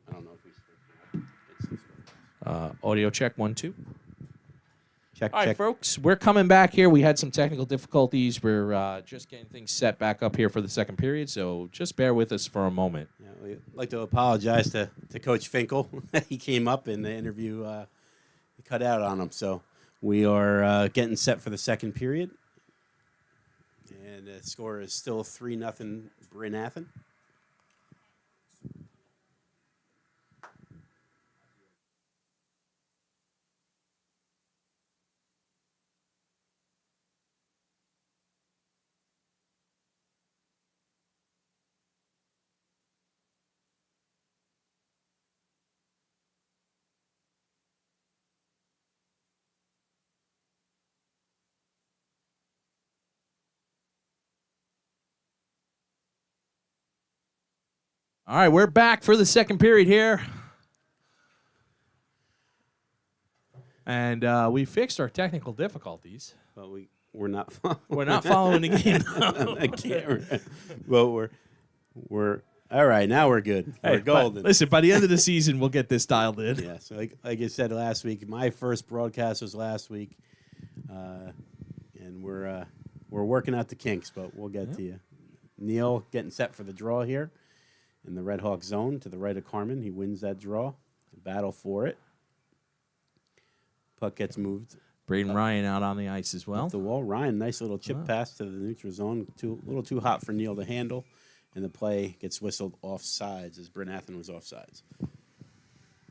I don't know if we it's this way. Audio check 1 2. Check, All right, check. folks, we're coming back here. We had some technical difficulties. We're just getting things set back up here for the second period, so just bear with us for a moment. Yeah, we'd like to apologize to Coach Finkel. He came up in the interview, cut out on him. So we are getting set for the second period. And the score is still 3-0 Bryn Athyn. All right, we're back for the second period here. And we fixed our technical difficulties. But we're not We're not following the game. I can't. Well, we're all right. Now we're good. We're golden. Listen, by the end of the season, we'll get this dialed in. Yeah. So like I said last week, my first broadcast was last week, and we're working out the kinks, but we'll get to you. Neil getting set for the draw here in the Red Hawk zone to the right of Carmen. He wins that draw. Battle for it. Puck gets moved. Braden Ryan out on the ice as well. Off the wall. Ryan, nice little chip pass to the neutral zone. A little too hot for Neil to handle. And the play gets whistled offsides as Bryn Athyn was offsides.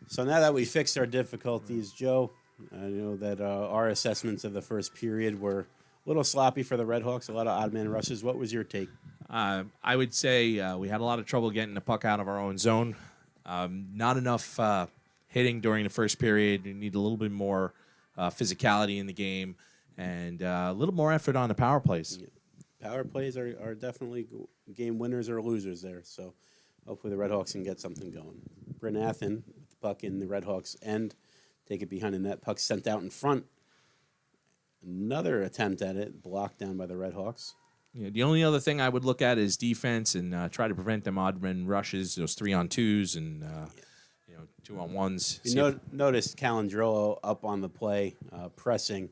So now that we fixed our difficulties, Joe, I know that our assessments of the first period were a little sloppy for the Redhawks, a lot of odd man rushes. What was your take? I would say we had a lot of trouble getting the puck out of our own zone. Not enough hitting during the first period. We need a little bit more physicality in the game and a little more effort on the power plays. Yeah. Power plays are definitely game winners or losers there. So hopefully the Redhawks can get something going. Bryn Athyn with the puck in the Redhawks end. Take it behind the net. Puck sent out in front. Another attempt at it, blocked down by the Redhawks. Yeah, the only other thing I would look at is defense and try to prevent them odd man rushes, those 3-on-2s and 2-on-1s. You noticed Calandrello up on the play, pressing.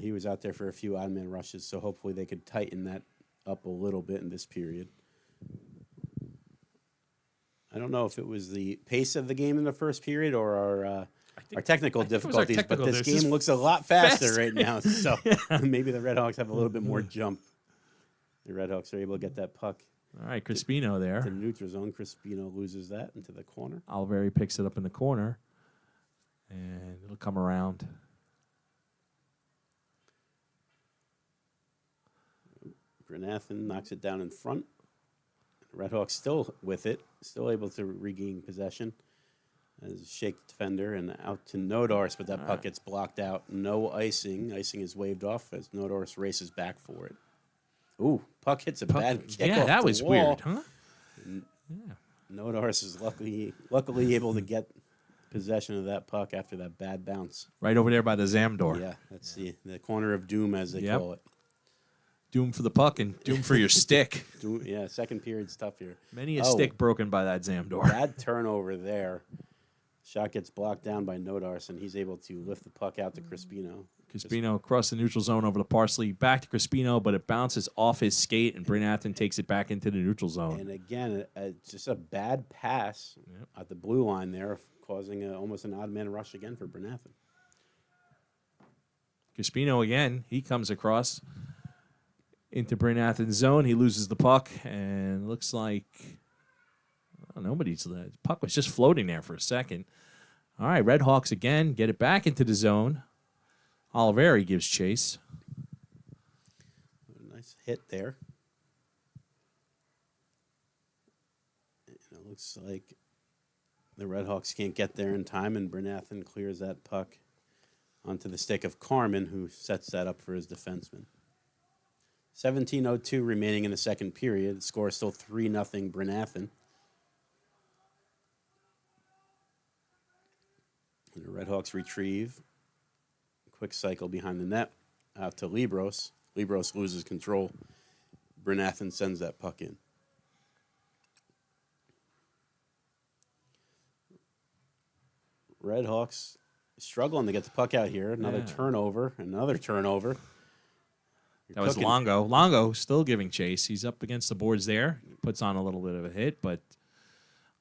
He was out there for a few odd man rushes, so hopefully they could tighten that up a little bit in this period. I don't know if it was the pace of the game in the first period or our technical difficulties, but this game looks a lot faster right now. So maybe the Redhawks have a little bit more jump. The Redhawks are able to get that puck. All right, Crispino there. To the neutral zone. Crispino loses that into the corner. Oliveri picks it up in the corner, and it'll come around. Bryn Athyn knocks it down in front. Redhawks still with it, still able to regain possession. As shake the defender and out to Nodars, but that puck gets blocked out. No icing. Icing is waved off as Nodars races back for it. Ooh, puck hits a bad kick off that the was wall. Weird, huh? Yeah. Nodars is luckily able to get possession of that puck after that bad bounce. Right over there by the Zam door. Yeah, that's the corner of doom, as they call it. Doom for the puck and doom for your stick. Yeah, second period's tough here. Many a stick broken by that Zam door. Bad turnover there. Shot gets blocked down by Nodars, and he's able to lift the puck out to Crispino. Crispino across the neutral zone over to Parsley. Back to Crispino, but it bounces off his skate, and Bryn Athyn takes it back into the neutral zone. And again, just a bad pass at the blue line there, causing almost an odd man rush again for Bryn Athyn. Crispino again, he comes across into Bryn Athyn's zone. He loses the puck, and looks like the puck was just floating there for a second. All right, Redhawks again get it back into the zone. Oliveri gives chase. Nice hit there. It looks like the Redhawks can't get there in time, and Bryn Athyn clears that puck onto the stick of Carmen, who sets that up for his defenseman. 17:02 remaining in the second period. The score is still 3-0 Bryn Athyn. And the Redhawks retrieve. Quick cycle behind the net. Out to Libros. Libros loses control. Bryn Athyn sends that puck in. Red Hawks struggling to get the puck out here. Another turnover. Another turnover. That was Longo. Longo still giving chase. He's up against the boards there. Puts on a little bit of a hit, but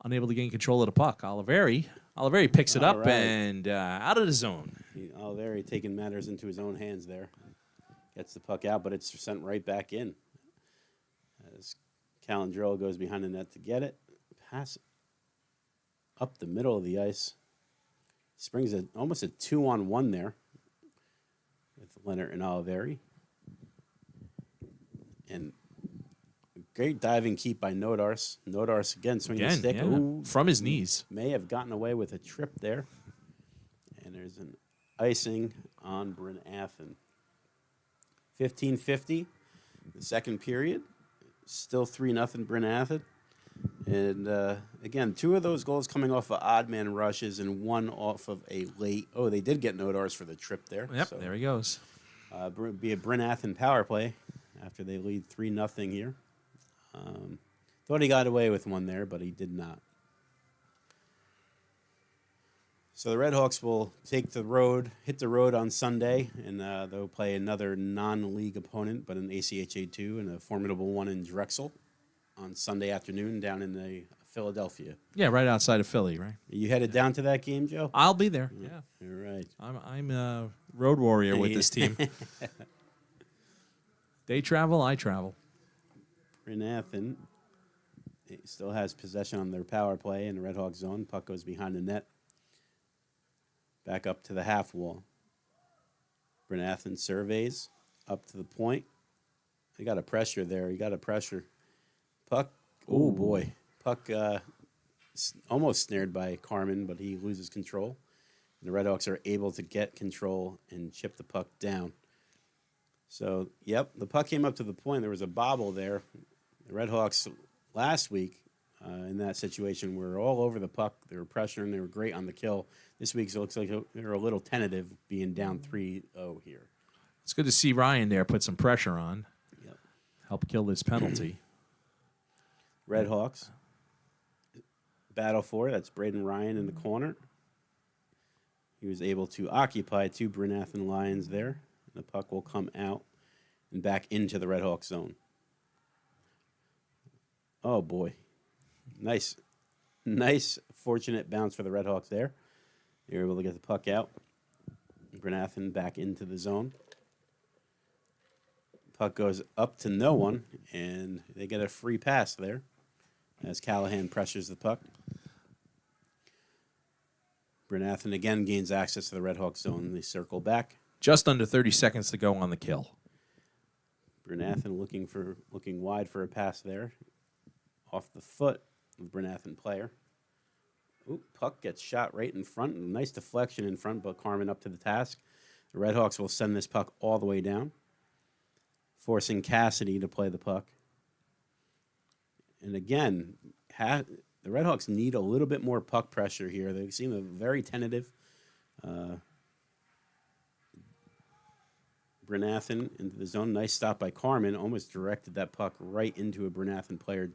unable to gain control of the puck. Oliveri picks it up and out of the zone. Oliveri taking matters into his own hands there. Gets the puck out, but it's sent right back in. As Calandrello goes behind the net to get it. Pass up the middle of the ice. Springs almost a 2-on-1 there with Leonard and Oliveri. And great diving keep by Nodars. Nodars again swinging the stick. Yeah. Ooh, from his knees. May have gotten away with a trip there. And there's an icing on Bryn Athyn. 15:50, the second period. Still 3-0 Bryn Athyn. And again, 2 of those goals coming off of odd man rushes and 1 off of a late. Oh, they did get Nodars for the trip there. Yep, so, there he goes. Be a Bryn Athyn power play after they lead 3-0 here. Thought he got away with one there, but he did not. So the Red Hawks will hit the road on Sunday, and they'll play another non-league opponent, but an ACHA 2 and a formidable one in Drexel on Sunday afternoon down in the Philadelphia. Yeah, right outside of Philly, right? Are you headed down to that game, Joe? I'll be there. Yeah. You're right. I'm a road warrior with this team. They travel, I travel. Bryn Athyn still has possession on their power play in the Red Hawk zone. Puck goes behind the net. Back up to the half wall. Bryn Athyn surveys up to the point. They got a pressure there. You got a pressure. Puck. Oh, boy. Puck almost snared by Carmen, but he loses control. And the Red Hawks are able to get control and chip the puck down. So, yep, the puck came up to the point. There was a bobble there. The Red Hawks last week in that situation were all over the puck. They were pressuring. They were great on the kill. This week it looks like they're a little tentative being down 3-0 here. It's good to see Ryan there put some pressure on. Yep. Help kill this penalty. Red Hawks battle for it. That's Braden Ryan in the corner. He was able to occupy 2 Bryn Athyn Lions there. The puck will come out and back into the Red Hawk zone. Oh, boy. Nice, fortunate bounce for the Red Hawks there. They were able to get the puck out. Bryn Athyn back into the zone. Puck goes up to no one, and they get a free pass there as Callahan pressures the puck. Bryn Athyn again gains access to the Red Hawk zone. They circle back. Just under 30 seconds to go on the kill. Bryn Athyn looking wide for a pass there. Off the foot of the Bryn Athyn player. Ooh, puck gets shot right in front. Nice deflection in front, but Carmen up to the task. The Red Hawks will send this puck all the way down, forcing Cassidy to play the puck. And again, the Red Hawks need a little bit more puck pressure here. They seem very tentative. Bryn Athyn into the zone. Nice stop by Carmen. Almost directed that puck right into a Bryn Athyn player.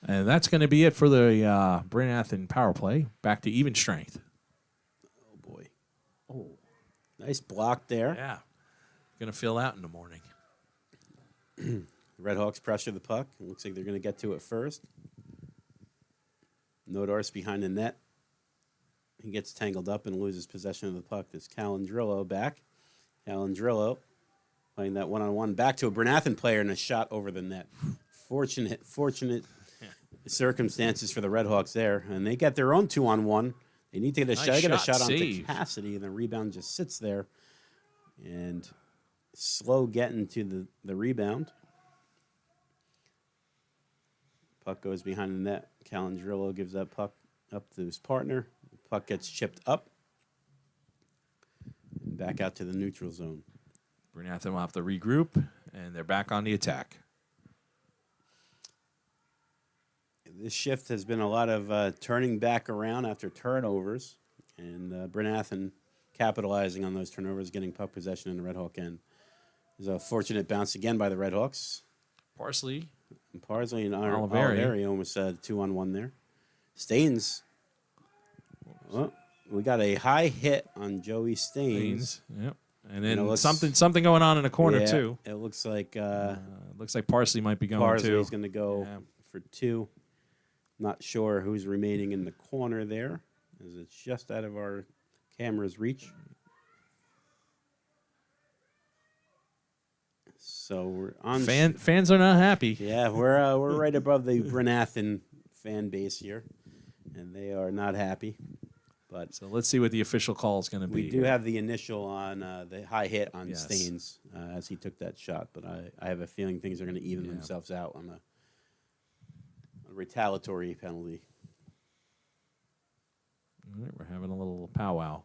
And that's going to be it for the Bryn Athyn power play. Back to even strength. Oh, boy. Oh, nice block there. Yeah. Going to feel that in the morning. The Red Hawks pressure the puck. It looks like they're going to get to it first. Nodars behind the net. He gets tangled up and loses possession of the puck. There's Calandrello back. Calandrello playing that one-on-one back to a Bryn Athyn player and a shot over the net. Fortunate circumstances for the Red Hawks there. And they get their own 2-on-1. They need to get a shot. They get a shot onto Cassidy, and the rebound just sits there. And slow getting to the rebound. Puck goes behind the net. Calandrello gives that puck up to his partner. Puck gets chipped up. And back out to the neutral zone. Bryn Athyn will have to regroup, and they're back on the attack. This shift has been a lot of turning back around after turnovers, and Bryn Athyn capitalizing on those turnovers, getting puck possession in the Red Hawk end. There's a fortunate bounce again by the Red Hawks. Parsley and Oliveri almost 2-on-1 there. Staines. Oh, we got a high hit on Joey Staines. Yep. And then let's- something going on in the corner Yeah, too. It looks like Looks like Parsley might be going Parsley's too. going to go Yeah. for 2. Not sure who's remaining in the corner there, as it's just out of our camera's reach. So we're on. Fans are not happy. Yeah, we're right above the Bryn Athyn fan base here, and they are not happy. But So let's see what the official call is going to be. we do have the initial on the high hit on Yes. Staines as he took that shot. But I have a feeling things are going to even themselves out on a retaliatory penalty. All right, we're having a little powwow.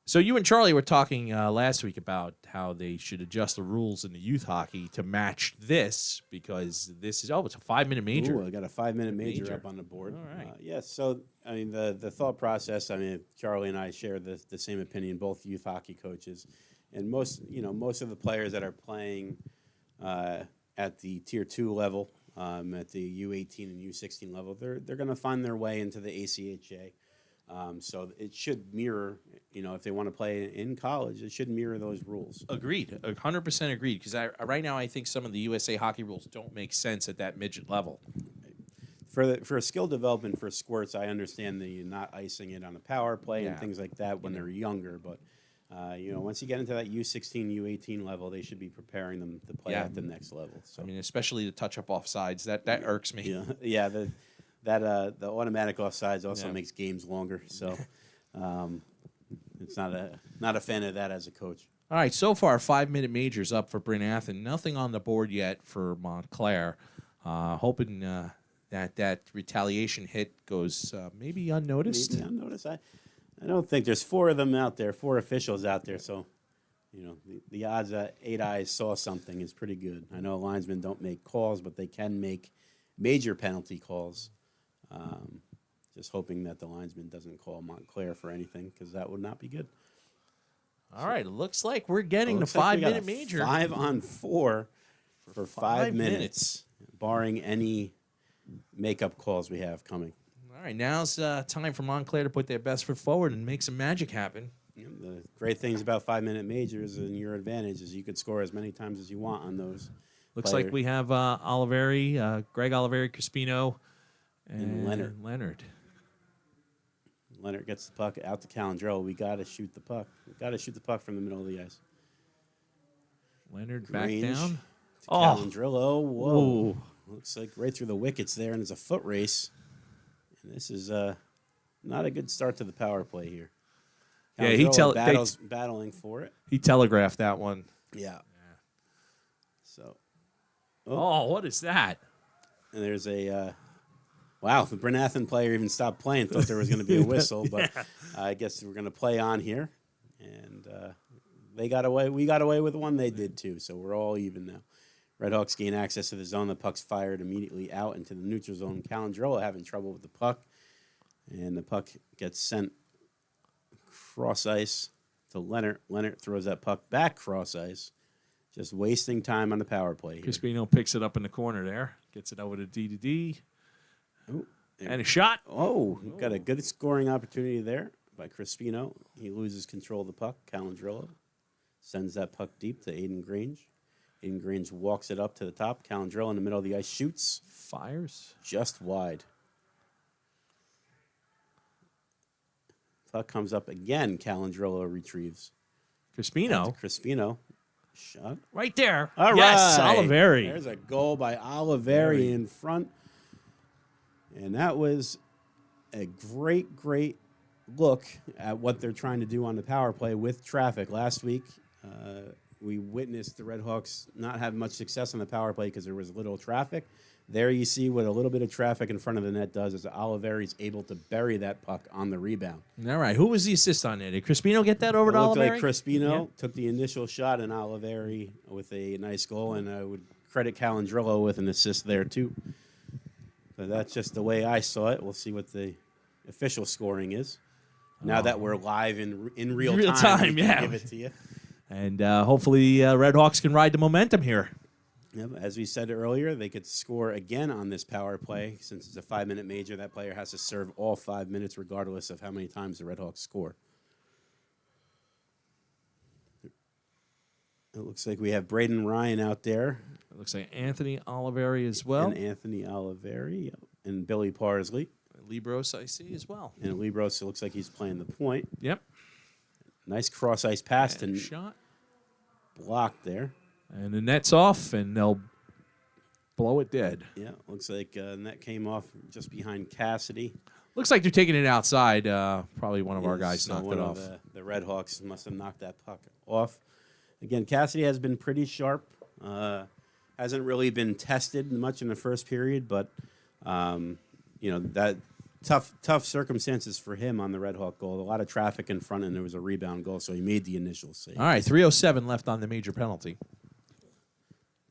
So you and Charlie were talking last week about how they should adjust the rules in the youth hockey to match this, because this is it's a 5-minute major. Ooh, I got a 5-minute major up on the board. All right. Yes, so I mean the thought process. I mean, Charlie and I share the same opinion. Both youth hockey coaches, and most of the players that are playing at the Tier 2 level, at the U18 and U16 level, they're going to find their way into the ACHA. So it should mirror, if they want to play in college, it should mirror those rules. Agreed, 100% agreed. Because right now I think some of the USA hockey rules don't make sense at that midget level. For skill development for squirts, I understand that you're not icing it on a power play and things like that when they're younger. But once you get into that U16, U18 level, they should be preparing them to play at the next level. So I mean, especially the touch-up offsides, that irks me. yeah. The automatic offsides also makes games longer. So it's not a fan of that as a coach. All right, so far 5-minute majors up for Bryn Athyn. Nothing on the board yet for Montclair. Hoping that retaliation hit goes maybe unnoticed. Maybe unnoticed. I don't think there's 4 of them out there, 4 officials out there. So the odds that 8 eyes saw something is pretty good. I know linesmen don't make calls, but they can make major penalty calls. Just hoping that the linesman doesn't call Montclair for anything, because that would not be good. All right, it looks like we're getting the Looks like we got 5-minute major. 5-on-4 for 5 5 minutes, barring any makeup calls we have coming. All right, now's time for Montclair to put their best foot forward and make some magic happen. The great things about 5-minute majors and your advantage is you could score as many times as you want on those. Looks like we have Oliveri, Greg Oliveri, Crispino, And Leonard. Leonard gets the puck out to Calandrello. We got to shoot the puck. We got to shoot the puck from the middle of the ice. Leonard back Grange down. to Calandrello. Whoa. Looks like right through the wickets there, and it's a foot race. And this is not a good start to the power play here. Yeah, battling for it. He telegraphed that one. Yeah. So. Oh, what is that? And there's a wow, the Bryn Athyn player even stopped playing, thought there was going to be a whistle, but I guess we're going to play on here. And they got away. We got away with one. They did too, so we're all even now. Redhawks gain access to the zone. The puck's fired immediately out into the neutral zone. Calandrello having trouble with the puck, and the puck gets sent cross ice to Leonard. Leonard throws that puck back cross ice, just wasting time on the power play here. Crispino picks it up in the corner there, gets it over to D. Ooh, And a shot. Oh, got a good scoring opportunity there by Crispino. He loses control of the puck. Calandrello sends that puck deep to Aiden Grange. Aiden Grange walks it up to the top. Calandrello in the middle of the ice shoots. Fires. Just wide. Puck comes up again. Calandrello retrieves. Crispino. Crispino. Shot. Right there. All yes, right. Oliveri. There's a goal by Oliveri in front. And that was a great look at what they're trying to do on the power play with traffic. Last week, we witnessed the Redhawks not have much success on the power play because there was little traffic. There you see what a little bit of traffic in front of the net does is Oliveri's able to bury that puck on the rebound. All right. Who was the assist on it? Did Crispino get that over It to looked Oliveri? like Crispino took the initial shot, and Oliveri with a nice goal, and I would credit Calandrello with an assist there too. But that's just the way I saw it. We'll see what the official scoring is. Now that we're live in real time, we can give it to you. And hopefully Redhawks can ride the momentum here. Yep, as we said earlier, they could score again on this power play. Since it's a 5-minute major, that player has to serve all 5 minutes regardless of how many times the Redhawks score. It looks like we have Braden Ryan out there. It looks like Anthony Oliveri as well. And Anthony Oliveri and Billy Parsley. Libros, I see, as well. And Libros, it looks like he's playing the point. Yep. Nice cross-ice pass And and shot. blocked there. And the net's off, and they'll blow it dead. Yeah, looks like net came off just behind Cassidy. Looks like they're taking it outside. Probably one of our Yes, guys so knocked one it of off. The Redhawks must have knocked that puck off. Again, Cassidy has been pretty sharp. Hasn't really been tested much in the first period, but that tough circumstances for him on the Redhawk goal. A lot of traffic in front, and there was a rebound goal, so he made the initial save. All right, 3:07 left on the major penalty.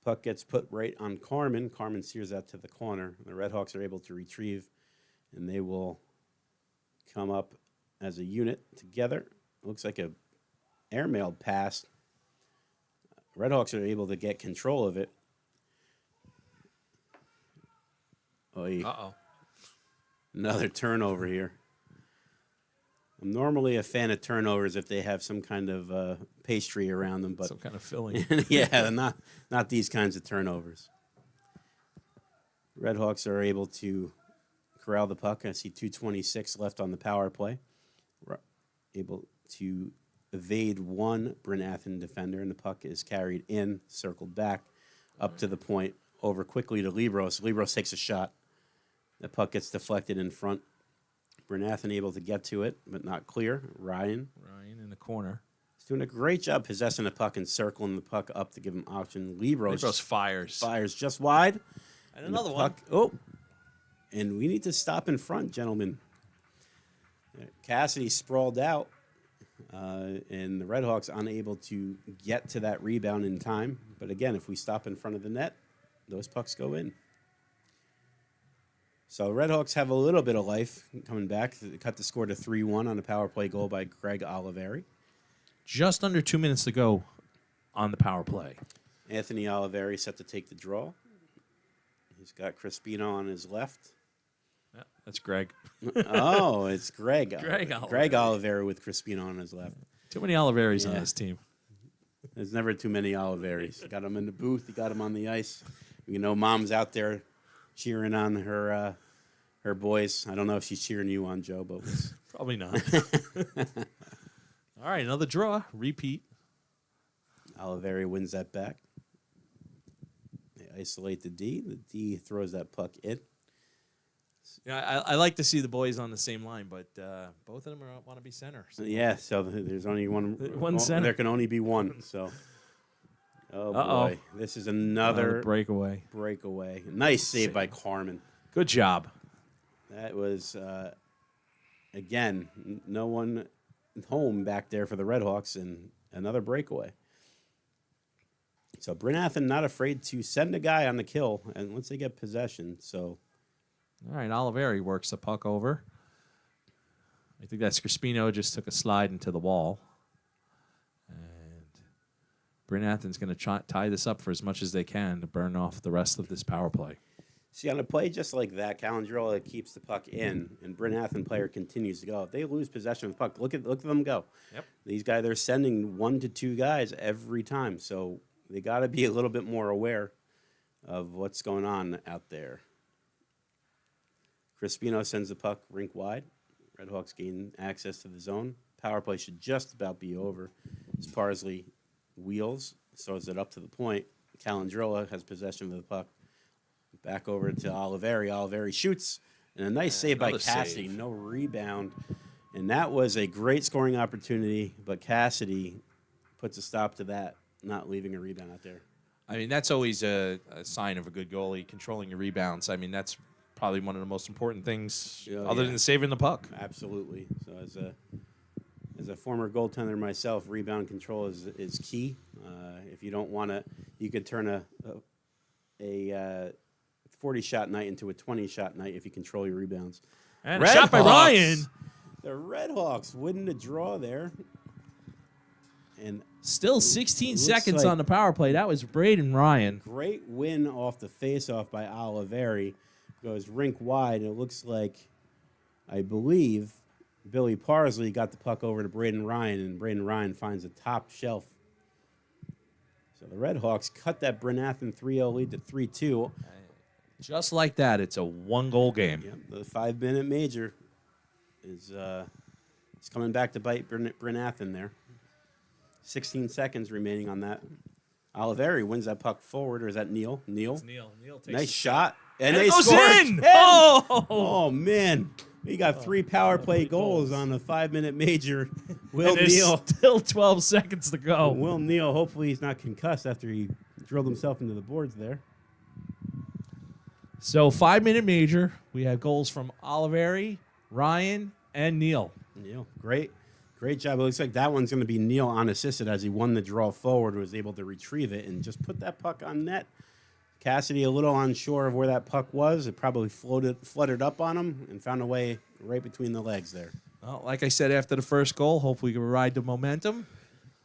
Puck gets put right on Carmen. Carmen steers that to the corner. The Redhawks are able to retrieve, and they will come up as a unit together. Looks like a airmailed pass. Redhawks are able to get control of it. Uh-oh. Another turnover here. I'm normally a fan of turnovers if they have some kind of pastry around them, but Some kind of filling. yeah, not these kinds of turnovers. Redhawks are able to corral the puck. I see 2:26 left on the power play. We're able to evade one Bryn Athyn defender, and the puck is carried in, circled back, up to the point, over quickly to Libros. Libros takes a shot. The puck gets deflected in front. Bryn Athyn able to get to it, but not clear. Ryan in the corner. is doing a great job possessing the puck and circling the puck up to give him option. Libros fires. Fires just wide. And another the one. puck, oh, and we need to stop in front, gentlemen. Cassidy sprawled out, and the Redhawks unable to get to that rebound in time. But again, if we stop in front of the net, those pucks go in. So Redhawks have a little bit of life coming back. They cut the score to 3-1 on a power play goal by Greg Oliveri. Just under 2 minutes to go on the power play. Anthony Oliveri set to take the draw. He's got Crispino on his left. Yeah, that's Greg. Oh, it's Greg. Greg Oliveri. Greg Oliveri with Crispino on his left. Too many Oliveris on Yeah. this team. There's never too many Oliveris. You got him in the booth. You got him on the ice. You know, Mom's out there cheering on her boys. I don't know if she's cheering you on, Joe, but Probably not. All right, another draw. Repeat. Oliveri wins that back. They isolate the D. The D throws that puck in. Yeah, I like to see the boys on the same line, but both of them want to be center. So. Yeah, so there's only one. One center. There can only be one. So, oh Uh-oh. boy, this is another breakaway. breakaway. Nice save by Carmen. Good job. That was again no one home back there for the Redhawks, and another breakaway. So Bryn Athyn not afraid to send a guy on the kill, and once they get possession, so. All right, Oliveri works the puck over. I think that's Crispino just took a slide into the wall. And Bryn Athyn's going to tie this up for as much as they can to burn off the rest of this power play. See, on a play just like that, Calandrola keeps the puck in, and Bryn Athyn player continues to go. If they lose possession of the puck, look at them go. Yep. These guys, they're sending 1 to 2 guys every time, so they got to be a little bit more aware of what's going on out there. Crispino sends the puck rink wide. Redhawks gain access to the zone. Power play should just about be over. As Parsley wheels, throws it up to the point. Calandrola has possession of the puck. Back over to Oliveri. Oliveri shoots. And a nice save by Cassidy. No rebound. And that was a great scoring opportunity, but Cassidy puts a stop to that, not leaving a rebound out there. I mean, that's always a sign of a good goalie, controlling your rebounds. I mean, that's probably one of the most important things other than saving the puck. Absolutely. So as a former goaltender myself, rebound control is key. If you don't want to, you could turn a 40-shot night into a 20-shot night if you control your rebounds. And a shot by Ryan. The Redhawks winning the draw there. And Still 16 Looks seconds like- on the power play. That was Braden Ryan. Great win off the faceoff by Oliveri. Goes rink wide. It looks like, I believe, Billy Parsley got the puck over to Braden Ryan, and Braden Ryan finds the top shelf. So the Red Hawks cut that Brenathan 3-0 lead to 3-2. Just like that, it's a one-goal game. Yep, the 5-minute major is coming back to bite Brenathan there. 16 seconds remaining on that. Oliveri wins that puck forward, or is that Neal? Neal? Neal takes Nice shot. And it they goes scored in! again. Oh! Oh, man. We got 3 power play goals on the 5-minute major. Will And there's Neal. still 12 seconds to go. Will Neal, hopefully he's not concussed after he drilled himself into the boards there. So 5-minute major. We have goals from Oliveri, Ryan, and Neal. Neal, great job. It looks like that one's going to be Neal unassisted as he won the draw forward, was able to retrieve it and just put that puck on net. Cassidy a little unsure of where that puck was. It probably fluttered up on him and found a way right between the legs there. Well, like I said after the first goal, hopefully we can ride the momentum.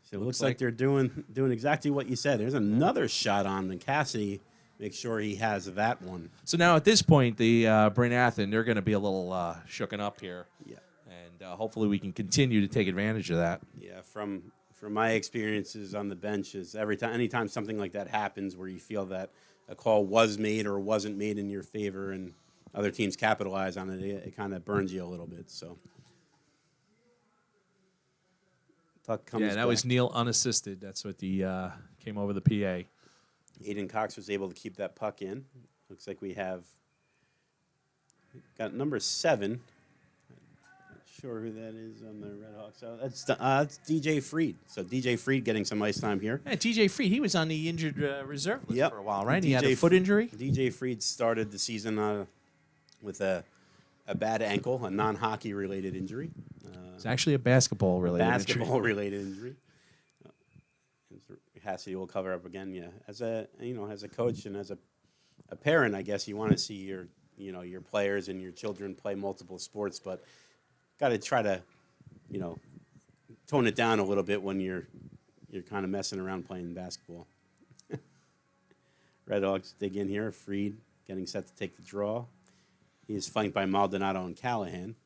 So it looks like they're doing exactly what you said. There's another shot on, and Cassidy makes sure he has that one. So now at this point, the Brenathan, they're going to be a little shooken up here. Yeah. And hopefully we can continue to take advantage of that. Yeah, from my experiences on the benches, anytime something like that happens where you feel that a call was made or wasn't made in your favor and other teams capitalize on it, it kind of burns you a little bit. So puck comes Yeah, that back. was Neal unassisted. That's what the came over the PA. Aiden Cox was able to keep that puck in. Looks like we have got number 7. Not sure who that is on the Red Hawks. So that's DJ Freed. So DJ Freed getting some ice time here. Yeah, TJ Freed, he was on the injured reserve list Yep. for a while, right? He had DJ a foot injury. DJ Freed started the season with a bad ankle, a non-hockey related injury. It's actually a basketball-related injury. Basketball-related injury. Cassidy will cover up again. Yeah, as a coach and as a parent, I guess you want to see your players and your children play multiple sports, but got to try to tone it down a little bit when you're kind of messing around playing basketball. Red Hawks dig in here. Freed getting set to take the draw. He is flanked by Maldonado and Callahan.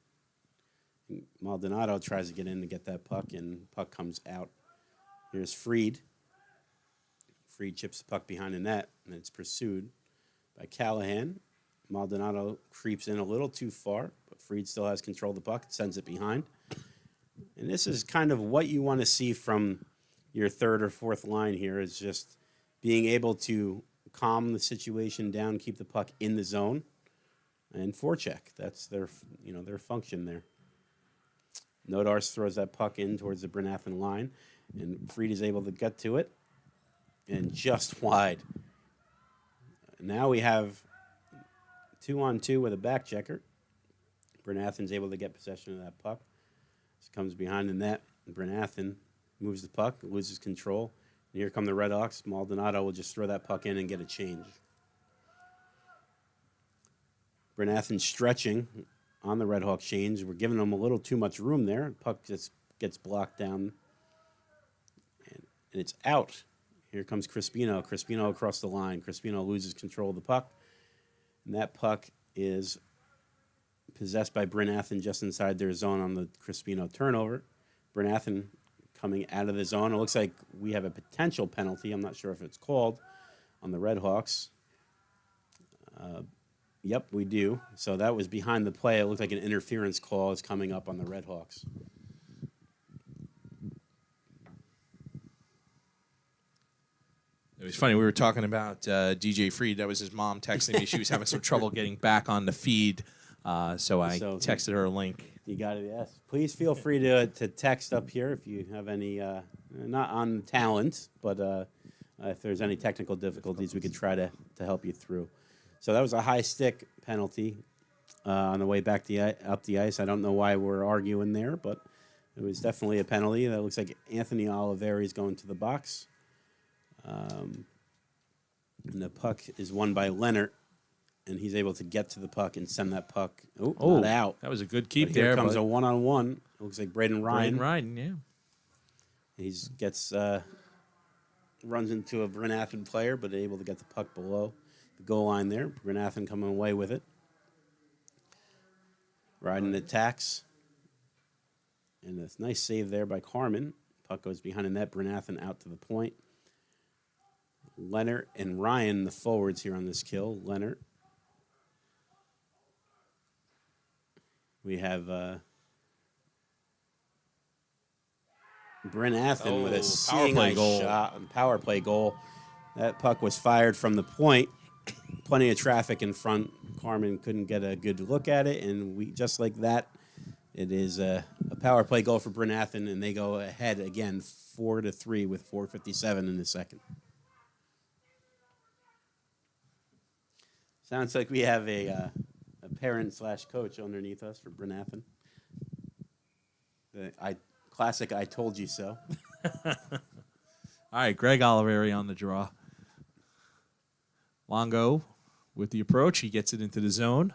Maldonado tries to get in to get that puck, and puck comes out. Here's Freed. Freed chips the puck behind the net, and it's pursued by Callahan. Maldonado creeps in a little too far, but Freed still has control of the puck, sends it behind. And this is kind of what you want to see from your third or fourth line here, is just being able to calm the situation down, keep the puck in the zone, and forecheck. That's their function there. Nodars throws that puck in towards the Brenathan line, and Freed is able to get to it, and just wide. Now we have 2-on-2 with a back checker. Brenathan's able to get possession of that puck. This comes behind the net. Brenathan moves the puck, loses control. And here come the Red Hawks. Maldonado will just throw that puck in and get a change. Brenathan stretching on the Red Hawk change. We're giving them a little too much room there. Puck just gets blocked down, and it's out. Here comes Crispino. Crispino across the line. Crispino loses control of the puck, and that puck is possessed by Brenathan just inside their zone on the Crispino turnover. Brenathan coming out of the zone. It looks like we have a potential penalty. I'm not sure if it's called on the Red Hawks. Yep, we do. So that was behind the play. It looked like an interference call is coming up on the Red Hawks. It was funny. We were talking about DJ Freed. That was his mom texting me. She was having some trouble getting back on the feed, so I texted her a link. You got it, yes. Please feel free to text up here if you have any, not on talent, but if there's any technical difficulties, we could try to help you through. So that was a high stick penalty on the way back up the ice. I don't know why we're arguing there, but it was definitely a penalty. That looks like Anthony Oliveri is going to the box. And the puck is won by Leonard, and he's able to get to the puck and send that puck not out. That was a good keep But there. here comes a one-on-one. It looks like Braden Ryan. Braden Ryan, yeah. He gets runs into a Bryn Athyn player, but able to get the puck below the goal line there. Bryn Athyn coming away with it. Riding attacks. And a nice save there by Carmen. Puck goes behind the net. Bryn Athyn out to the point. Leonard and Ryan, the forwards here on this kill. Leonard. We have Bryn Athyn with a seeing eye shot, power play goal. That puck was fired from the point. Plenty of traffic in front. Carmen couldn't get a good look at it, and we just like that. It is a power play goal for Bryn Athyn, and they go ahead again 4-3 with 4:57 in the second. Sounds like we have a parent/coach underneath us for Bryn Athyn. Classic I told you so. All right, Greg Oliveri on the draw. Longo with the approach. He gets it into the zone.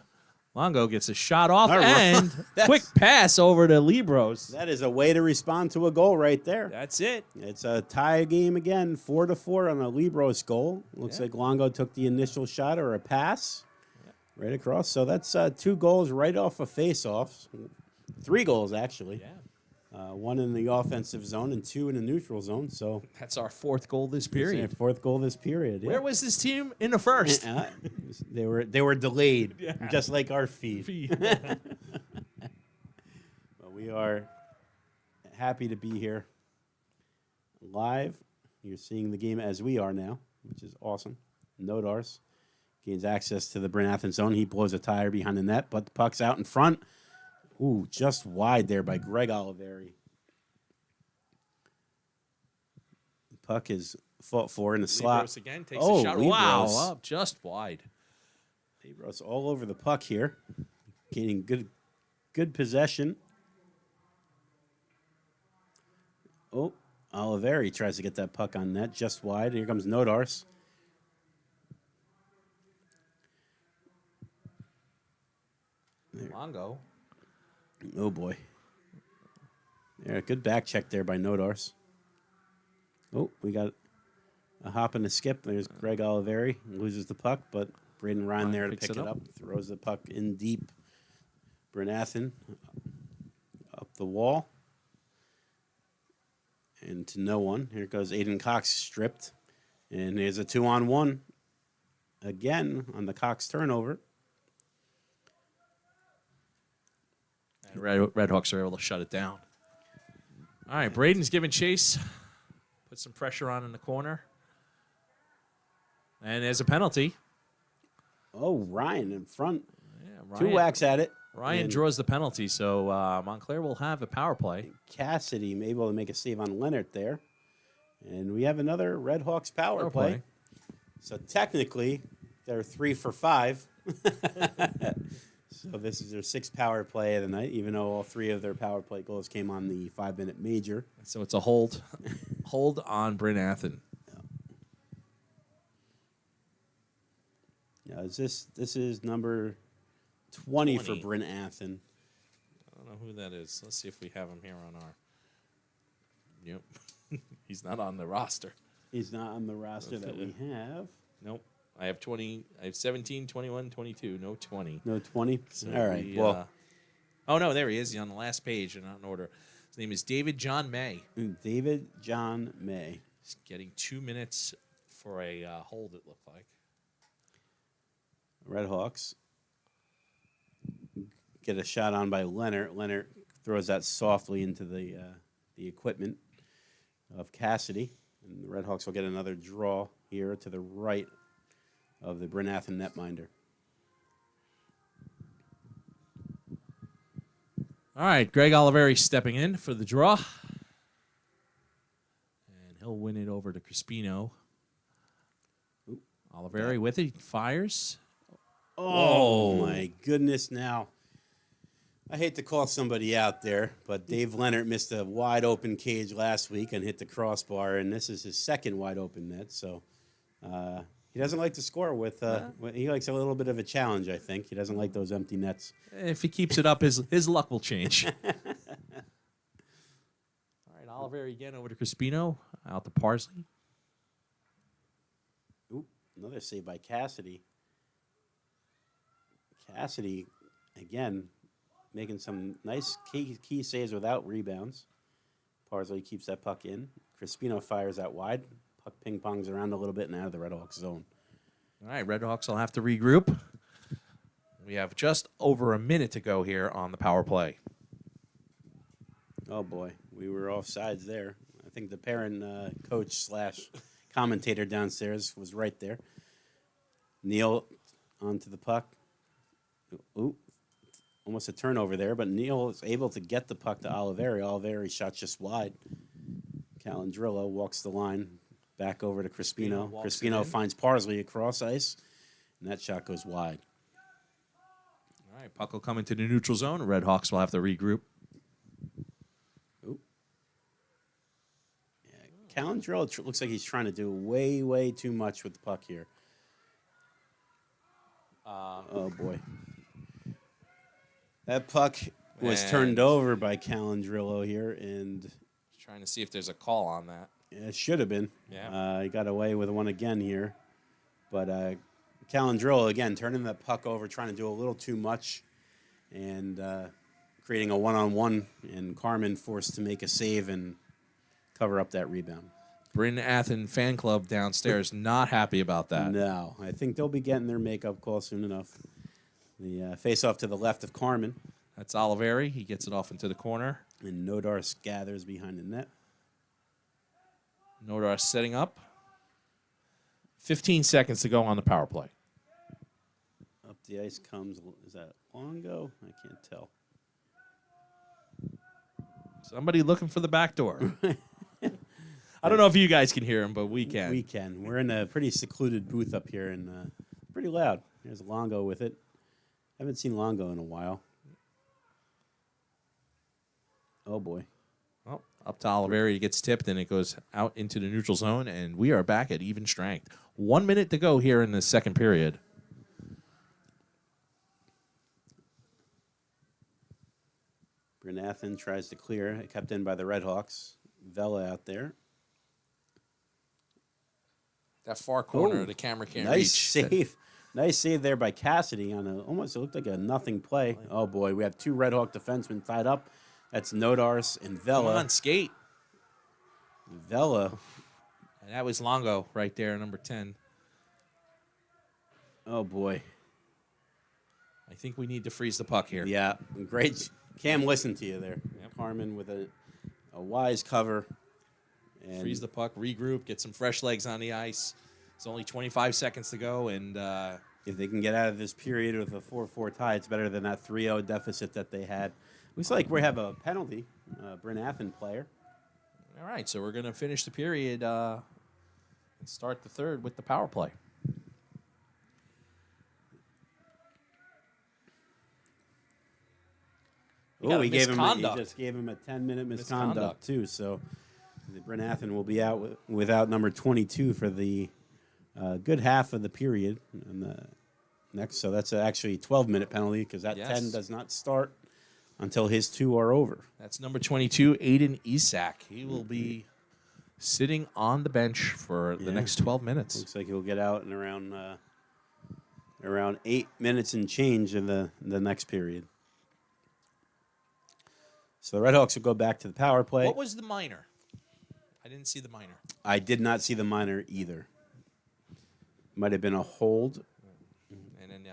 Longo gets a shot off and quick pass over to Libros. That is a way to respond to a goal right there. That's it. It's a tie game again, 4-4 on a Libros goal. Looks like Longo took the initial shot or a pass right across. So that's 2 goals right off a face-off. 3 goals, actually. Yeah. 1 in the offensive zone and 2 in the neutral zone. So that's our 4th goal this period. 4th goal this period. Where was this team in the first? They were delayed, just like our feed. But we are happy to be here live. You're seeing the game as we are now, which is awesome. Nodars gains access to the Bryn Athyn zone. He blows a tire behind the net, but the puck's out in front. Ooh, just wide there by Greg Oliveri. The puck is fought for in the slot. Libros again takes a shot. Libros. Wow, up just wide. Libros all over the puck here, gaining good possession. Oh, Oliveri tries to get that puck on net, just wide. Here comes Nodars. Longo. Oh, boy. Yeah, good back check there by Nodars. Oh, we got a hop and a skip. There's Greg Oliveri. Loses the puck, but Braden Ryan there to pick it up. Throws the puck in deep. Bryn Athyn up the wall. And to no one. Here goes Aiden Cox stripped. And there's a 2-on-1 again on the Cox turnover. And Redhawks are able to shut it down. All right, Braden's giving chase. Put some pressure on in the corner. And there's a penalty. Oh, Ryan in front. Yeah, Ryan, 2 whacks at it. Ryan draws the penalty, so Montclair will have a power play. Cassidy may be able to make a save on Leonard there. And we have another Redhawks power play. So technically, they're 3 for 5. So this is their 6th power play of the night, even though all 3 of their power play goals came on the 5-minute major. So it's a hold on Bryn Athyn. Yeah, this is number 20 for Bryn Athyn. I don't know who that is. Let's see if we have him here on our. Yep, he's not on the roster. He's not on the roster that we have. Nope. I have 20. I have 17, 21, 22. No 20. No 20? So all right. Well, oh, no, there he is. He's on the last page and not in order. His name is David John May. David John May. He's getting 2 minutes for a hold, it looked like. Redhawks get a shot on by Leonard. Leonard throws that softly into the equipment of Cassidy. And the Redhawks will get another draw here to the right of the Bryn Athyn netminder. All right, Greg Oliveri stepping in for the draw. And he'll win it over to Crispino. Oliveri with it, fires. Oh, my goodness. Now, I hate to call somebody out there, but Dave Leonard missed a wide-open cage last week and hit the crossbar, and this is his 2nd wide-open net. So he doesn't like to score with he likes a little bit of a challenge, I think. He doesn't like those empty nets. If he keeps it up, his luck will change. All right, Oliveri again over to Crispino. Out to Parsley. Oop, another save by Cassidy. Cassidy, again, making some nice key saves without rebounds. Parsley keeps that puck in. Crispino fires out wide. Puck ping-pongs around a little bit and out of the Redhawks zone. All right, Redhawks will have to regroup. We have just over a minute to go here on the power play. Oh, boy. We were offsides there. I think the parent coach / commentator downstairs was right there. Neal onto the puck. Ooh, almost a turnover there, but Neal is able to get the puck to Oliveri. Oliveri shot just wide. Calandrillo walks the line back over to Crispino. Crispino finds Parsley across ice, and that shot goes wide. All right, puck will come into the neutral zone. Redhawks will have to regroup. Calandrillo looks like he's trying to do way too much with the puck here. Oh, boy. That puck was turned over by Calandrillo here, and trying to see if there's a call on that. it should have been. Yeah. He got away with one again here. But Calandrillo, again, turning that puck over, trying to do a little too much, and creating a one-on-one, and Carmen forced to make a save and cover up that rebound. Bryn Athen fan club downstairs not happy about that. No, I think they'll be getting their makeup call soon enough. The face-off to the left of Carmen. That's Oliveri. He gets it off into the corner. And Nodars gathers behind the net. Nodar setting up. 15 seconds to go on the power play. Up the ice comes, is that Longo? I can't tell. Somebody looking for the back door. I don't know if you guys can hear him, but we can. We can. We're in a pretty secluded booth up here, and pretty loud. There's Longo with it. Haven't seen Longo in a while. Oh, boy. Well, up to Oliveri. He gets tipped, and it goes out into the neutral zone, and we are back at even strength. 1 minute to go here in the second period. Bryn Athen tries to clear. Kept in by the Redhawks. Vela out there. That far corner, the camera can't nice reach. Save. Nice save there by Cassidy on almost, it looked like a nothing play. Oh, boy. We have two Redhawk defensemen tied up. That's Nodars and Vela. Come on, skate. Vela. And that was Longo right there, number 10. Oh, boy. I think we need to freeze the puck here. Yeah, great. Cam, listen to you there. Yep. Carmen with a wise cover. And Freeze the puck, regroup, get some fresh legs on the ice. It's only 25 seconds to go, and if they can get out of this period with a 4-4 tie, it's better than that 3-0 deficit that they had. Looks like we have a penalty, Bryn Athen player. all right, so we're going to finish the period and start the third with the power play. Oh, he misconduct. just gave him a 10-minute misconduct too. So Bryn Athen will be out without number 22 for the good half of the period. And the next, so that's actually a 12-minute penalty because that 10 does not start until his two are over. That's number 22, Aiden Isak. He will be sitting on the bench for the next 12 minutes. Looks like he'll get out in around 8 minutes and change in the next period. So the Redhawks will go back to the power play. What was the minor? I didn't see the minor. I did not see the minor either. Might have been a hold. And then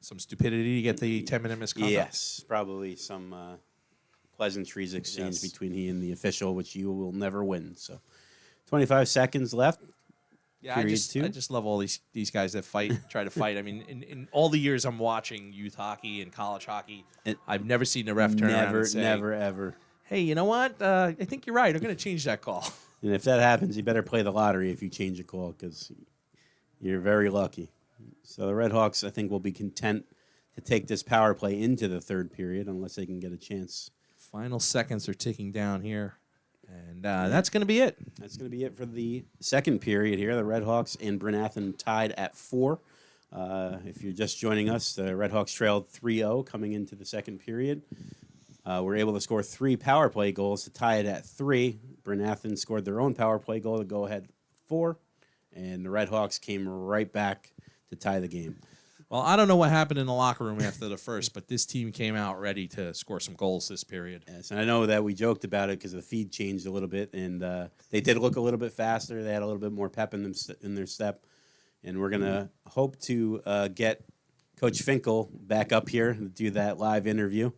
some stupidity to get the 10-minute misconduct. Yes, probably some pleasantries exchanged between he and the official, which you will never win. So 25 seconds left. Yeah, I just love all these guys that fight, try to fight. I mean, in all the years I'm watching youth hockey and college hockey, I've never seen the ref turn around and say, never, ever. hey, you know what? I think you're right. I'm going to change that call. And if that happens, you better play the lottery if you change a call because you're very lucky. So the Redhawks, I think, will be content to take this power play into the third period unless they can get a chance. Final seconds are ticking down here. And that's going to be it. That's going to be it for the second period here. The Redhawks and Bryn Athen tied at 4. If you're just joining us, the Redhawks trailed 3-0 coming into the second period. Were able to score 3 power play goals to tie it at 3. Bryn Athens scored their own power play goal to go ahead 4, and the Red Hawks came right back to tie the game. Well, I don't know what happened in the locker room after the first, but this team came out ready to score some goals this period. Yes, and I know that we joked about it because the feed changed a little bit, and they did look a little bit faster. They had a little bit more pep in their step, and we're going to hope to get Coach Finkel back up here to do that live interview,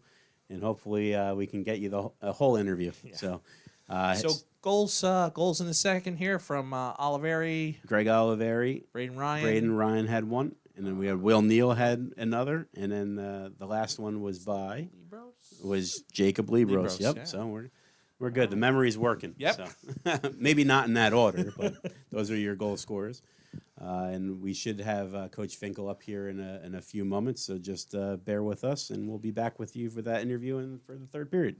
and hopefully we can get you a whole interview. Yeah. So goals in the second here from Oliveri. Greg Oliveri. Braden Ryan. Braden Ryan had one. And then we had Will Neal had another, and then the last one was Jacob Libros. Yep. Yeah. So we're good. The memory's working. Yep. So maybe not in that order, but those are your goal scorers. And we should have Coach Finkel up here in a few moments. So just bear with us, and we'll be back with you for that interview and for the third period.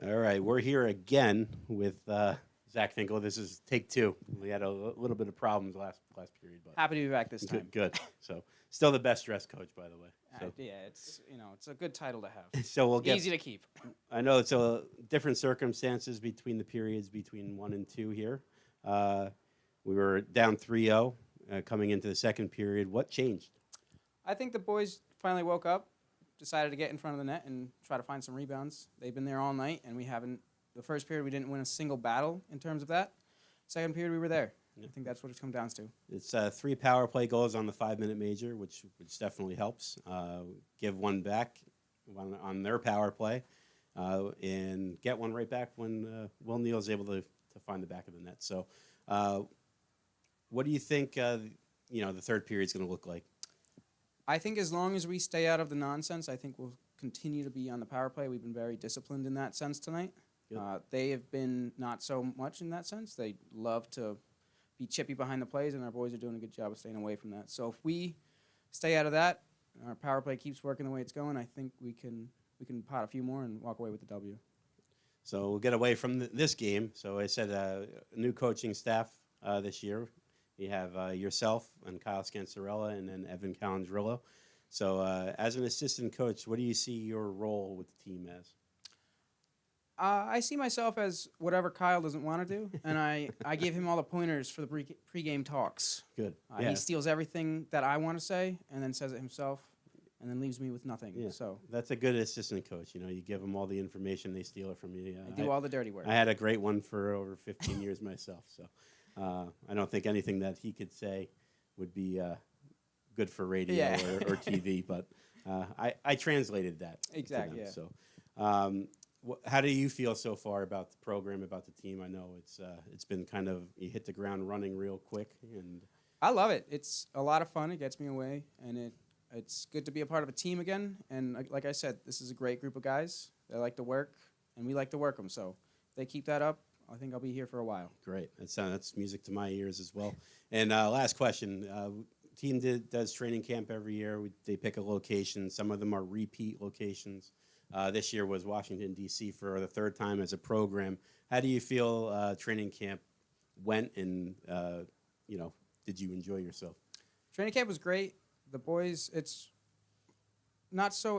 All right, we're here again with Zach Finkel. This is take 2. We had a little bit of problems last period, but happy to be back this time. Good. So still the best dressed coach, by the way. So. Yeah, it's a good title to have. So we'll get easy to keep. I know it's a different circumstances between the periods between 1 and 2 here. We were down 3-0 coming into the second period. What changed? I think the boys finally woke up, decided to get in front of the net and try to find some rebounds. They've been there all night, and we haven't. The first period, we didn't win a single battle in terms of that. Second period, we were there. I think that's what it's come down to. It's 3 power play goals on the 5-minute major, which definitely helps. Give one back on their power play, and get one right back when Will Neal is able to find the back of the net. So, what do you think? The third period is going to look like? I think as long as we stay out of the nonsense, I think we'll continue to be on the power play. We've been very disciplined in that sense tonight. They have been not so much in that sense. They love to be chippy behind the plays, and our boys are doing a good job of staying away from that. So if we stay out of that, our power play keeps working the way it's going, I think we can pot a few more and walk away with the W. So we'll get away from this game. So I said a new coaching staff this year. You have yourself and Kyle Scansarella and then Evan Calandrillo. So as an assistant coach, what do you see your role with the team as? I see myself as whatever Kyle doesn't want to do, and I give him all the pointers for the pregame talks. Good. He steals everything that I want to say and then says it himself and then leaves me with nothing. Yeah. So that's a good assistant coach. You give them all the information, they steal it from you. I do all the dirty work. I had a great one for over 15 years myself, so I don't think anything that he could say would be good for radio or TV, but I translated that to Exactly, them. yeah. So, how do you feel so far about the program, about the team? I know it's been kind of you hit the ground running real quick, and I love it. It's a lot of fun. It gets me away, and it's good to be a part of a team again. And like I said, this is a great group of guys. They like to work, and we like to work them. So if they keep that up, I think I'll be here for a while. great. That's music to my ears as well. And last question: team does training camp every year. They pick a location. Some of them are repeat locations. This year was Washington D.C. for the third time as a program. How do you feel training camp went, and did you enjoy yourself? Training camp was great. The boys, it's not so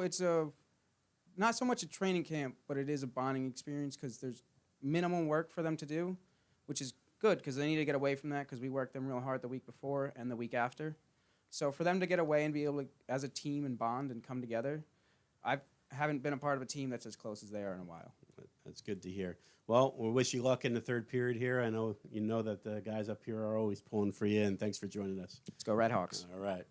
much a training camp, but it is a bonding experience because there's minimum work for them to do, which is good because they need to get away from that because we worked them real hard the week before and the week after. So for them to get away and be able to, as a team, and bond and come together, I haven't been a part of a team that's as close as they are in a while. That's good to hear. Well, we wish you luck in the third period here. I know you know that the guys up here are always pulling for you, and thanks for joining us. Let's go Red Hawks. All right.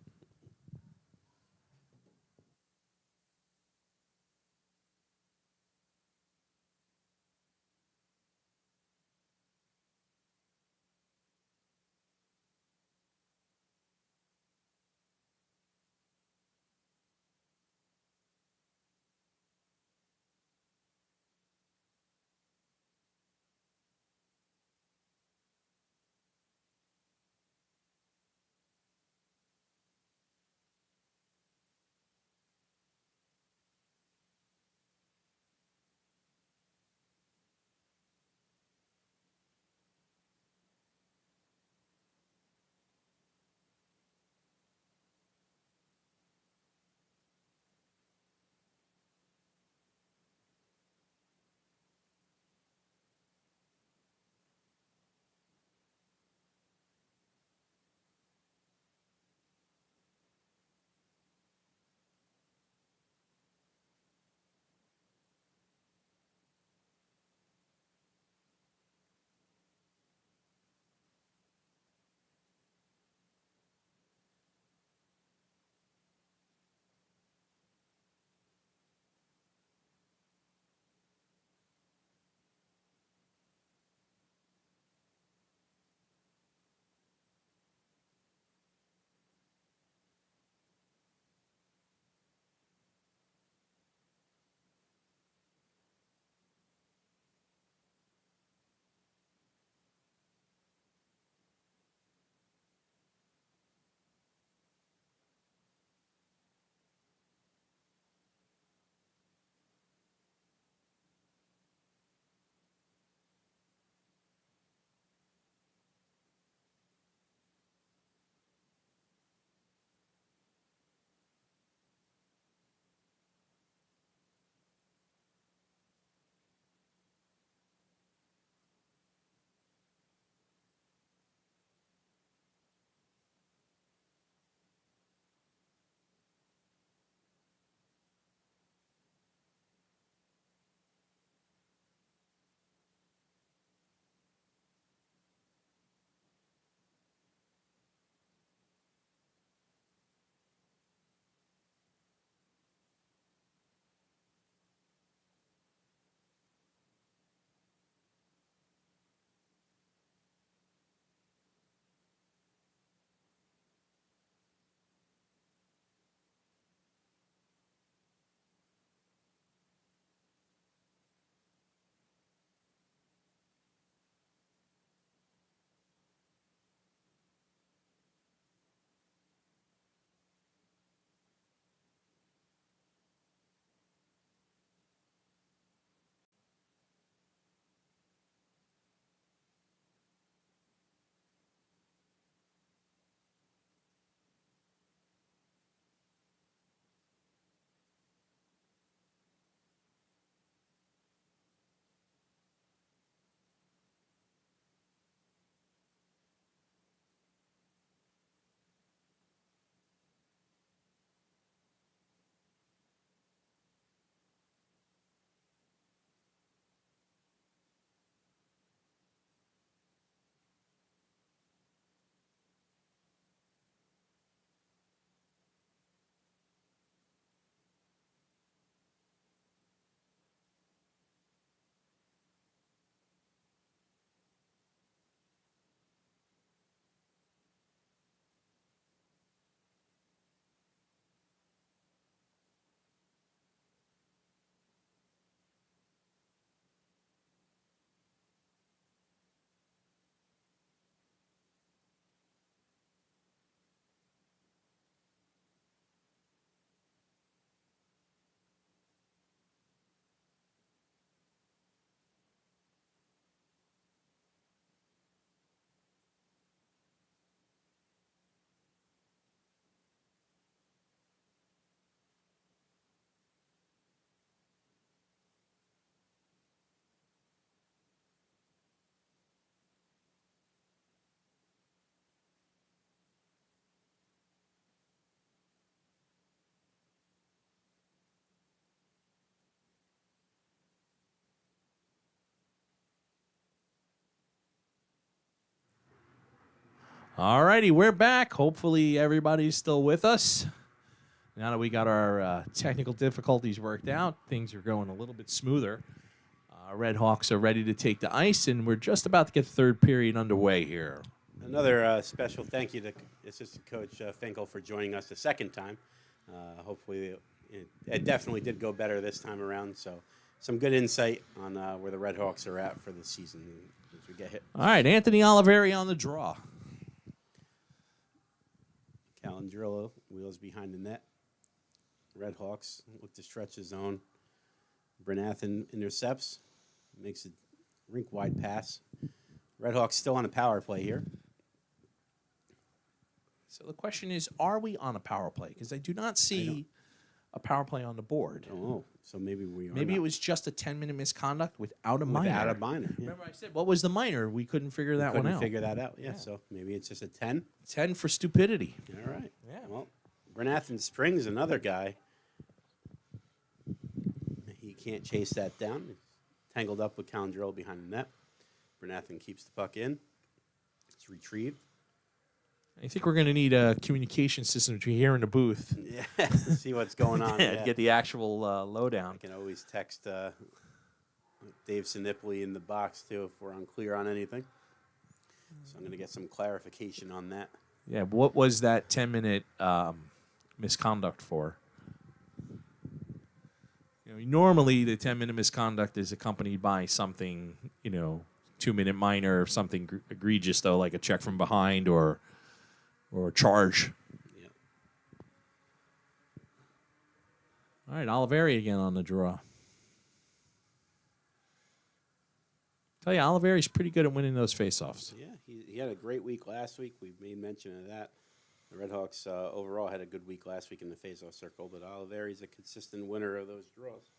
All righty, we're back. Hopefully everybody's still with us. Now that we got our technical difficulties worked out, things are going a little bit smoother. Red Hawks are ready to take the ice, and we're just about to get the third period underway here. Another special thank you to Assistant Coach Finkel for joining us the second time. Hopefully it definitely did go better this time around, so some good insight on where the Red Hawks are at for the season as we get hit. All right, Anthony Oliveri on the draw. Calandrillo wheels behind the net. Red Hawks look to stretch his zone. Brenathan intercepts, makes a rink-wide pass. Red Hawks still on a power play here. So the question is, are we on a power play? Because I do not see a power play on the board. Oh, so maybe we are. Maybe not. it was just a 10-minute misconduct without a minor. Without a minor. Yeah. Remember I said, what was the minor? We couldn't figure that one Couldn't out. figure that out. Yeah, so maybe it's just a 10. 10 for stupidity. All right. Yeah. Well, Brenathan Springs, another guy. He can't chase that down. He's tangled up with Calandrillo behind the net. Brenathan keeps the puck in. It's retrieved. I think we're going to need a communication system between here in the booth. Yeah, see what's going on. To get the actual lowdown. I can always text Dave Sinipoli in the box, too, if we're unclear on anything. So I'm going to get some clarification on that. Yeah, what was that 10-minute misconduct for? Normally the 10-minute misconduct is accompanied by something, 2-minute minor, or something egregious, though, like a check from behind or a charge. Yeah. All right, Oliveri again on the draw. Tell you, Oliveri's pretty good at winning those faceoffs. Yeah, he had a great week last week. We made mention of that. The Red Hawks overall had a good week last week in the faceoff circle, but Oliveri's a consistent winner of those draws.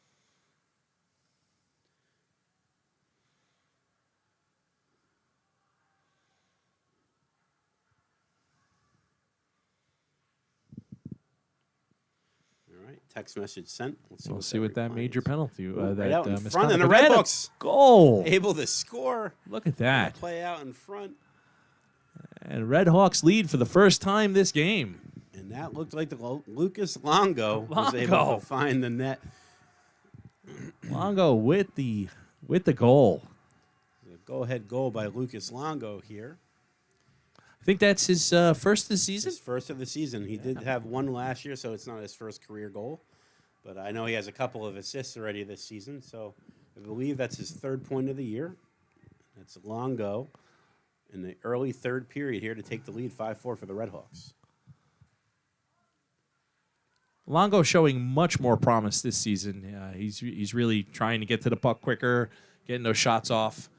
All right, text message sent. We'll see what that major penalty. Right out in front, misconduct. and the Red Hawks goal. able to score. Look at that. Play out in front. And Red Hawks lead for the first time this game. And that looked like the Lucas Longo was able to find the net. Longo with the goal. The go-ahead goal by Lucas Longo here. I think that's his first this season. His first of the season. He did have one last year, so it's not his first career goal. But I know he has a couple of assists already this season, so I believe that's his third point of the year. That's Longo in the early third period here to take the lead 5-4 for the Red Hawks. Longo showing much more promise this season. He's really trying to get to the puck quicker, getting those shots off.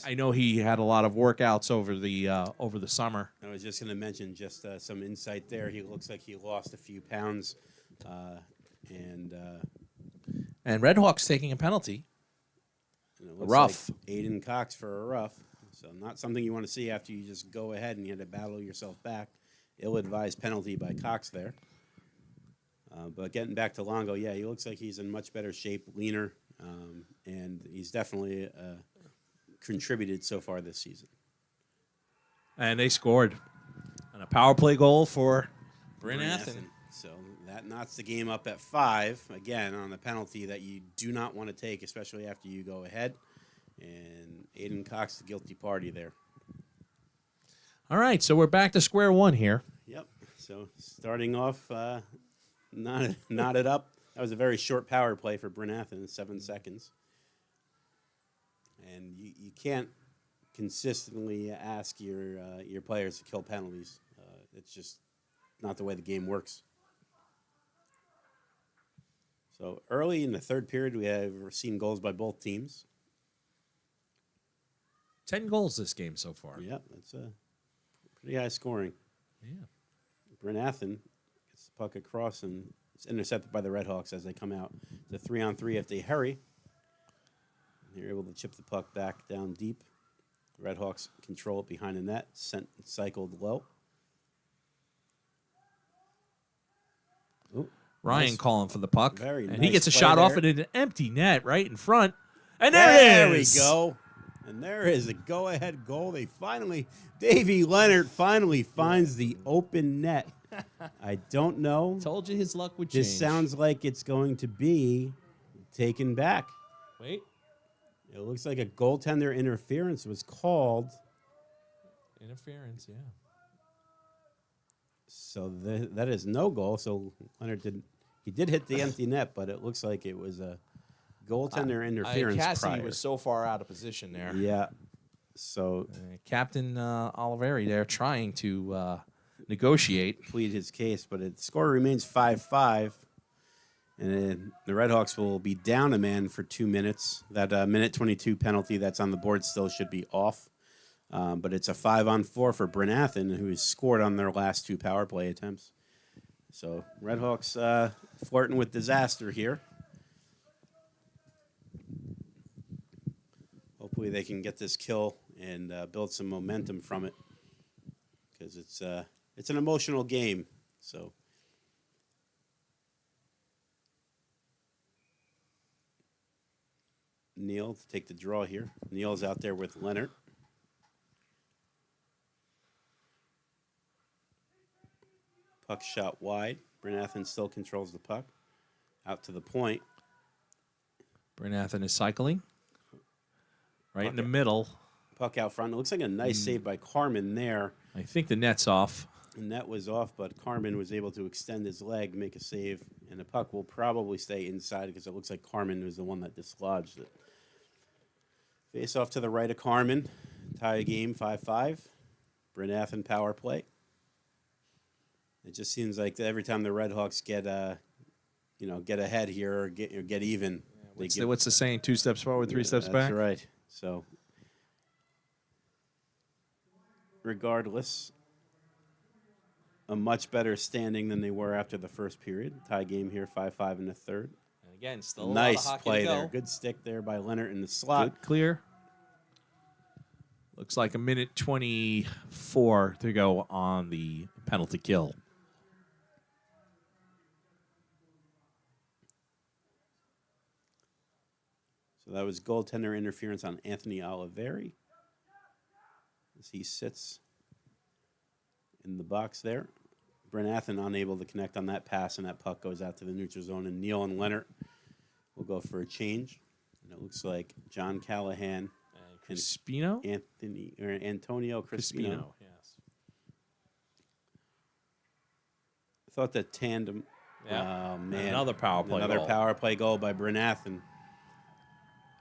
I know he had a lot of workouts over the summer. I was just going to mention just some insight there. He looks like he lost a few pounds, and Red Hawks taking a penalty. And it looks rough. like Aiden Cox for a rough. So not something you want to see after you just go ahead and you had to battle yourself back. Ill-advised penalty by Cox there. But getting back to Longo, yeah, he looks like he's in much better shape, leaner, and he's definitely contributed so far this season. And they scored on a power play goal for Brenathan. So that knots the game up at 5, again, on the penalty that you do not want to take, especially after you go ahead. And Aiden Cox, the guilty party there. All right, so we're back to square one here. Yep. So starting off, knotted up. That was a very short power play for Brenathan, 7 seconds. And you can't consistently ask your players to kill penalties. It's just not the way the game works. So early in the third period, we have seen goals by both teams. 10 goals this game so far. Yep, that's a pretty high scoring. Yeah. Brenathan gets the puck across, and it's intercepted by the Red Hawks as they come out. It's a 3-on-3 if they hurry. They're able to chip the puck back down deep. The Red Hawks control it behind the net, cycled low. Ooh, Ryan nice. calling for the puck. Very and nice he gets a play shot there. off at an empty net right in front. And there it is. There we go. And there is a go-ahead goal. Davy Leonard finally finds the open net. I don't know. Told you his luck would change. This sounds like it's going to be taken back. Wait. It looks like a goaltender interference was called. Interference, yeah. So that is no goal. So Leonard did hit the empty net, but it looks like it was a goaltender interference Cassidy prior. was so far out of position there. Yeah. So Captain Oliveri there trying to negotiate. plead his case, but the score remains 5-5. And the Redhawks will be down a man for 2 minutes. That minute 22 penalty that's on the board still should be off. But it's a 5-on-4 for Bryn Athyn, who has scored on their last 2 power play attempts. So Redhawks flirting with disaster here. Hopefully they can get this kill and build some momentum from it, because it's an emotional game. So Neal to take the draw here. Neal's out there with Leonard. Puck shot wide. Bryn Athyn still controls the puck. Out to the point. Bryn Athyn is cycling. Right in the middle. Puck out front. It looks like a nice save by Carmen there. I think the net's off. The net was off, but Carmen was able to extend his leg, make a save, and the puck will probably stay inside because it looks like Carmen was the one that dislodged it. Face off to the right of Carmen. Tie game 5-5. Bryn Athyn power play. It just seems like every time the Redhawks get ahead here or get even. What's the saying? 2 steps forward, 3 steps back? That's right. So, regardless, a much better standing than they were after the first period. Tie game here, 5-5 in the third. And again, still nice a lot of hockey play to go. there. Good stick there by Leonard in the slot. Good clear. Looks like a minute 24 to go on the penalty kill. So that was goaltender interference on Anthony Oliveri as he sits in the box there. Bryn Athyn unable to connect on that pass, and that puck goes out to the neutral zone, and Neal and Leonard will go for a change. And it looks like John Callahan and Antonio Crispino. Yes. I thought that tandem. Yeah. Oh, man. Another power play Another goal. power play goal by Bryn Athyn.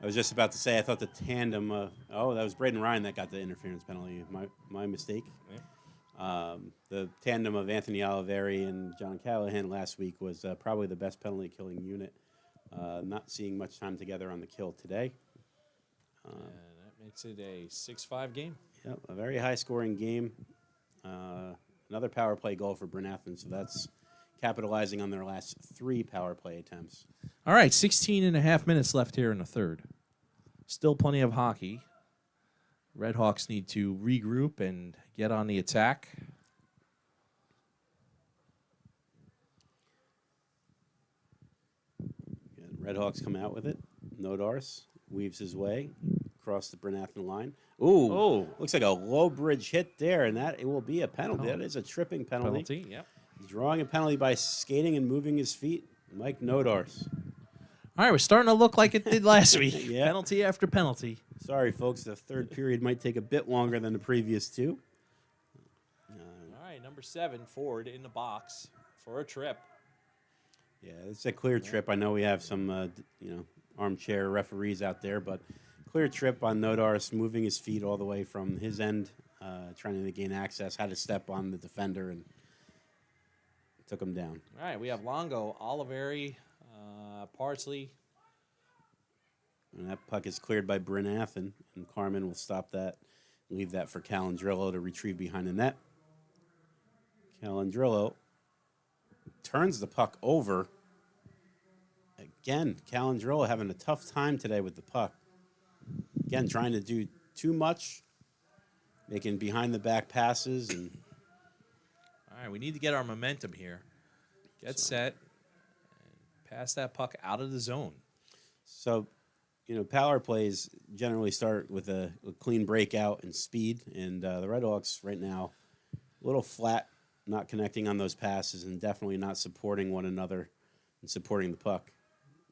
I was just about to say, I thought the tandem that was Braden Ryan that got the interference penalty. My mistake. Yeah. The tandem of Anthony Oliveri and John Callahan last week was probably the best penalty-killing unit. Not seeing much time together on the kill today. And that makes it a 6-5 game. Yep, a very high-scoring game. Another power play goal for Bryn Athyn, so that's capitalizing on their last 3 power play attempts. All right, 16 and a half minutes left here in the third. Still plenty of hockey. Redhawks need to regroup and get on the attack. Again, Redhawks come out with it. Nodars weaves his way across the Bryn Athyn line. Ooh, Oh. looks like a low bridge hit there, and it will be a penalty. Oh. That is a tripping penalty. Penalty, yep. He's drawing a penalty by skating and moving his feet. Mike Nodars. All right, we're starting to look like it did last week. Yeah. Penalty after penalty. Sorry, folks. The third period might take a bit longer than the previous 2. All right, number 7, Ford in the box for a trip. Yeah, it's a clear trip. I know we have some, armchair referees out there, but clear trip on Nodars, moving his feet all the way from his end, trying to gain access, had to step on the defender and took him down. All right, we have Longo, Oliveri, Parsley. And that puck is cleared by Bryn Athyn, and Carmen will stop that, leave that for Calandrillo to retrieve behind the net. Calandrillo turns the puck over. Again, Calandrillo having a tough time today with the puck. Again, trying to do too much, making behind-the-back passes. And All right, we need to get our momentum here. Get set, and pass that puck out of the zone. so power plays generally start with a clean breakout and speed, and the Redhawks right now a little flat, not connecting on those passes, and definitely not supporting one another and supporting the puck.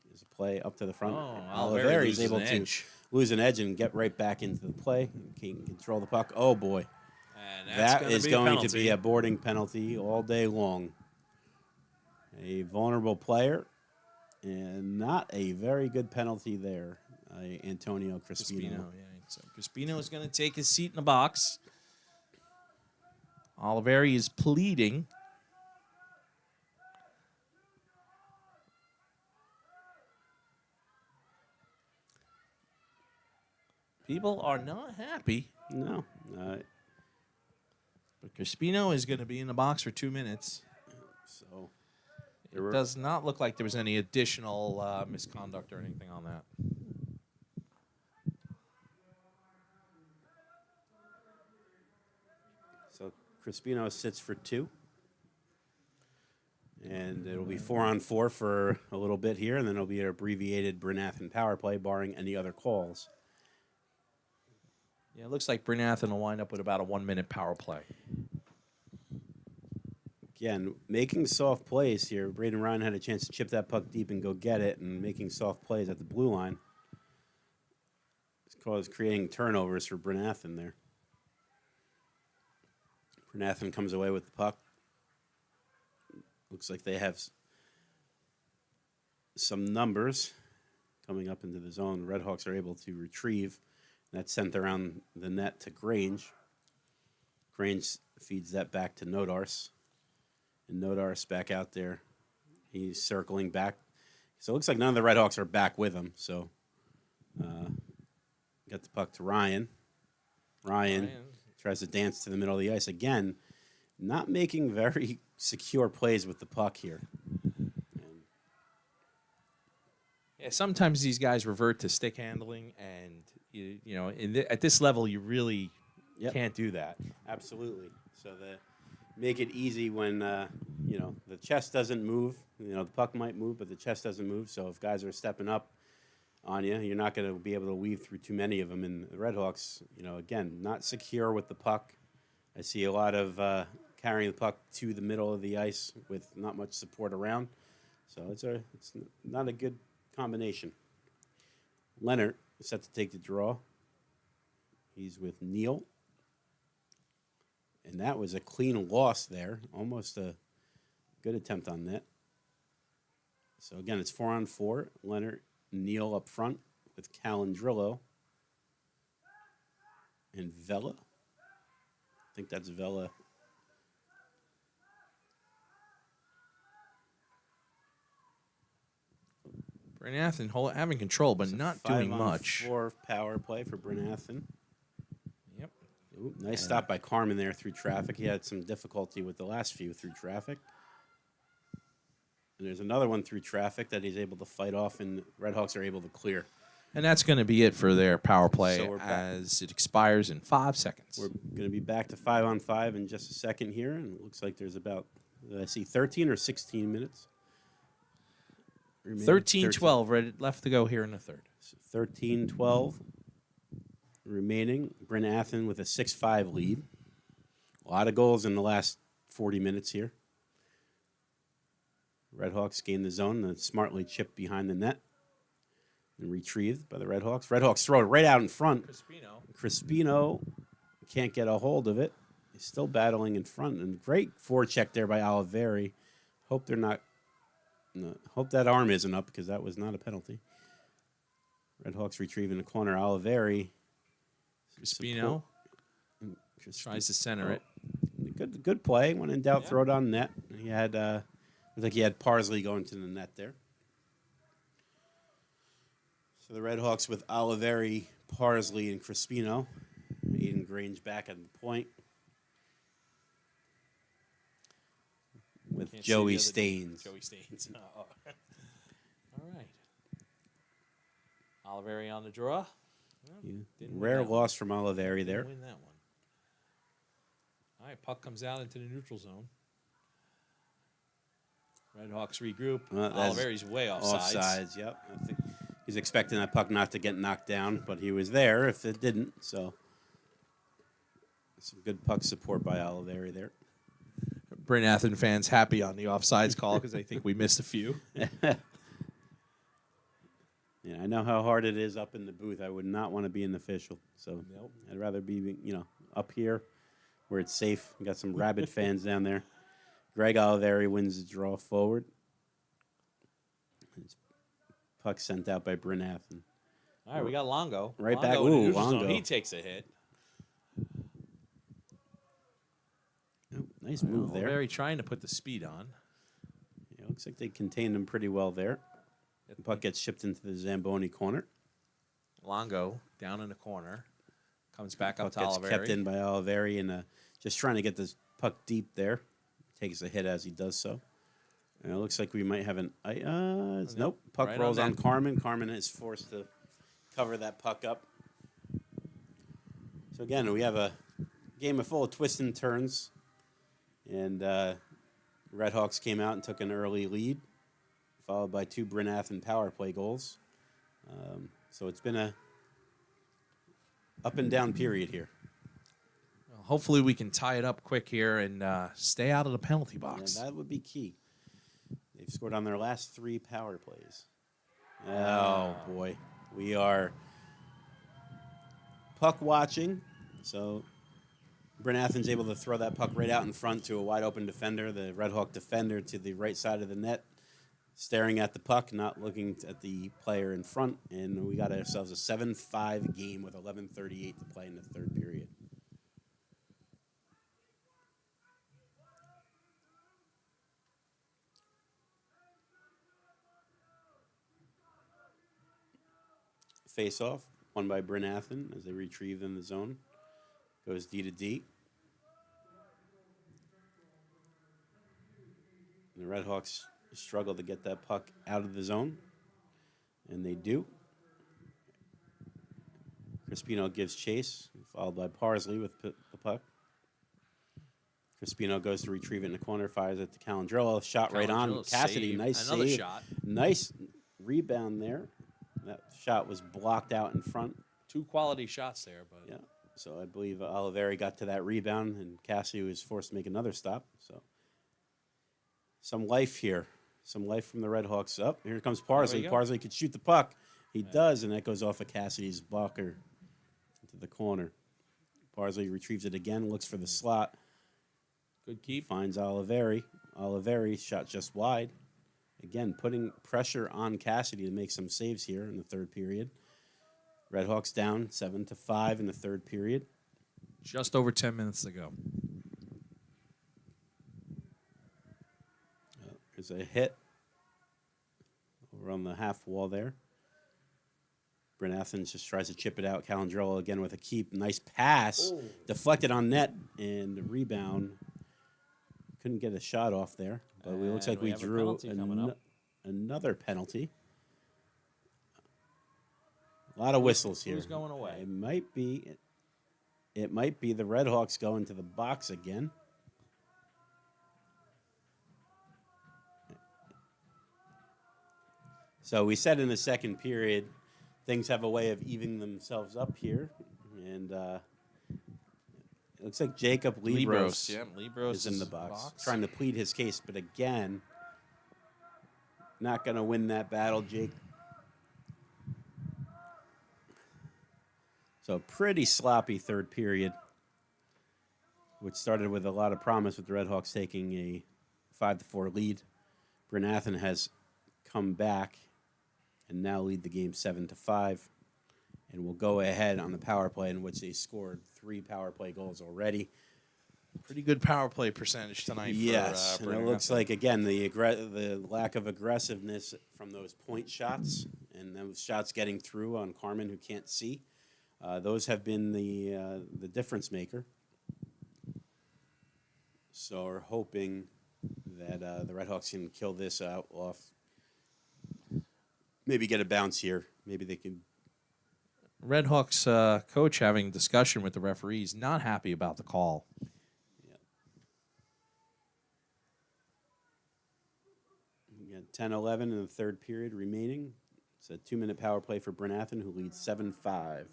There's a play up to the front. Oliveri is able to lose an edge and get right back into the play. He can control the puck. Oh boy, And that is going to be a a boarding penalty all day long. A vulnerable player, and not a very good penalty there. Antonio Crispino. Yeah. So Crispino is going to take his seat in the box. Oliveri is pleading. People are not happy. No. But Crispino is going to be in the box for 2 minutes. So It does not look like there was any additional misconduct or anything on that. So Crispino sits for 2. And it'll be 4-on-4 for a little bit here, and then it'll be an abbreviated Brynathan power play, barring any other calls. Yeah, it looks like Brynathan will wind up with about a 1-minute power play. Again, making soft plays here. Braden Ryan had a chance to chip that puck deep and go get it, and making soft plays at the blue line. It's creating turnovers for Brynathan there. Brynathan comes away with the puck. Looks like they have some numbers coming up into the zone. The Redhawks are able to retrieve. That's sent around the net to Grange. Grange feeds that back to Nodars. And Nodars back out there. He's circling back. So it looks like none of the Redhawks are back with him. So got the puck to Ryan. Ryan tries to dance to the middle of the ice. Again, not making very secure plays with the puck here. Yeah, sometimes these guys revert to stick handling, and at this level, you really can't do that. Absolutely. So make it easy when the chest doesn't move. The puck might move, but the chest doesn't move. So if guys are stepping up on you, you're not going to be able to weave through too many of them. And the Redhawks, again, not secure with the puck. I see a lot of carrying the puck to the middle of the ice with not much support around. So it's not a good combination. Leonard is set to take the draw. He's with Neal. And that was a clean loss there. Almost a good attempt on net. So again, it's 4-on-4. Leonard, Neal up front with Calandrillo and Vela. I think that's Vela. Brynathan having control, but not doing much. 5-on-4 power play for Brynathan. Yep. Ooh, nice stop by Carmen there through traffic. He had some difficulty with the last few through traffic. And there's another one through traffic that he's able to fight off, and Redhawks are able to clear. And that's going to be it for their power play as it expires in 5 seconds. We're going to be back to 5-on-5 in just a second here, and it looks like there's about, I see 13 or 16 minutes. 13-12 left to go here in the third. 13-12 remaining. Brynathan with a 6-5 lead. A lot of goals in the last 40 minutes here. Redhawks gain the zone and smartly chipped behind the net and retrieved by the Redhawks. Redhawks throw it right out in front. Crispino can't get a hold of it. He's still battling in front. And great forecheck there by Oliveri. Hope they're not. No, hope that arm isn't up because that was not a penalty. Redhawks retrieving the corner. Oliveri. Crispino tries to center it. Good play. When in doubt, throw it on net. He had looked like he had Parsley going to the net there. So the Redhawks with Oliveri, Parsley, and Crispino. Aiden Grange back at the point. With Joey Staines. Joey Staines. All right. Oliveri on the draw. Rare loss from Oliveri there. Win that one. All right, puck comes out into the neutral zone. Redhawks regroup. Oliveri's way offsides. Offsides, yep. He's expecting that puck not to get knocked down, but he was there if it didn't. So some good puck support by Oliveri there. Bryn Athyn fans happy on the offsides call because they think we missed a few. Yeah, I know how hard it is up in the booth. I would not want to be an official. So Nope. I'd rather be, up here where it's safe. We got some rabid fans down there. Greg Oliveri wins the draw forward. His puck sent out by Bryn Athyn. All right, we got Longo. Right Longo back. in the Ooh, neutral zone. Longo. He takes a hit. Oh, nice move there. Very trying to put the speed on. Yeah, looks like they contained him pretty well there. The puck gets shipped into the Zamboni corner. Longo down in the corner. Comes back up Puck to gets Oliveri. kept in by Oliveri and just trying to get this puck deep there. Takes a hit as he does so. And it looks like we might have an... nope. Puck Right rolls on on Carmen. Carmen is forced to cover that puck up. So again, we have a game full of twists and turns. And Redhawks came out and took an early lead, followed by 2 Bryn Athyn power play goals. So it's been a up and down period here. Well, hopefully we can tie it up quick here and stay out of the penalty box. Yeah, that would be key. They've scored on their last 3 power plays. Oh, boy. We are puck watching. So Bryn Athyn's able to throw that puck right out in front to a wide open defender. The Red Hawk defender to the right side of the net, staring at the puck, not looking at the player in front. And we got ourselves a 7-5 game with 11:38 to play in the third period. Face off, won by Bryn Athyn as they retrieve in the zone. Goes D to D. And the Redhawks struggle to get that puck out of the zone, and they do. Crispino gives chase, followed by Parsley with the puck. Crispino goes to retrieve it in the corner, fires it to Calandrello. Shot right on. Calandrello Cassidy, save. nice Another save. shot. Nice rebound there. That shot was blocked out in front. 2 quality shots there, but Yeah. So I believe Oliveri got to that rebound, and Cassidy was forced to make another stop. So some life here. Some life from the Redhawks. Up here comes Parsley. go. Parsley could shoot the puck. He does, and that goes off of Cassidy's blocker into the corner. Parsley retrieves it again, looks for the slot. good keep. Finds Oliveri. Oliveri shot just wide. Again, putting pressure on Cassidy to make some saves here in the third period. Redhawks down 7-5 in the third period. Just over 10 minutes to go. There's a hit over on the half wall there. Bryn Athyn just tries to chip it out. Calandrello again with a keep. Nice pass. Oh. Deflected on net and the rebound. Couldn't get a shot off there. But it looks like And we we have a drew penalty coming up. another penalty. A lot of whistles here. Who's going away? It might be the Redhawks going to the box again. So we said in the second period, things have a way of evening themselves up here, and it looks like Jacob Libros Yeah, Libros is in the box, trying to plead his case, but again, not going to win that battle, Jake. So pretty sloppy third period, which started with a lot of promise with the Redhawks taking a 5-4 lead. Bryn Athyn has come back and now lead the game 7-5, and will go ahead on the power play in which they scored 3 power play goals already. Pretty good power play percentage tonight. Yes, for, and Bryn it looks Athyn. like again the lack of aggressiveness from those point shots and those shots getting through on Carmen who can't see. Those have been the difference maker. So we're hoping that the Redhawks can kill this out off. Maybe get a bounce here. Maybe they can. Redhawks coach having discussion with the referees, not happy about the call. Yeah. We got 10-11 in the third period remaining. It's a 2-minute power play for Bryn Athyn, who leads 7-5.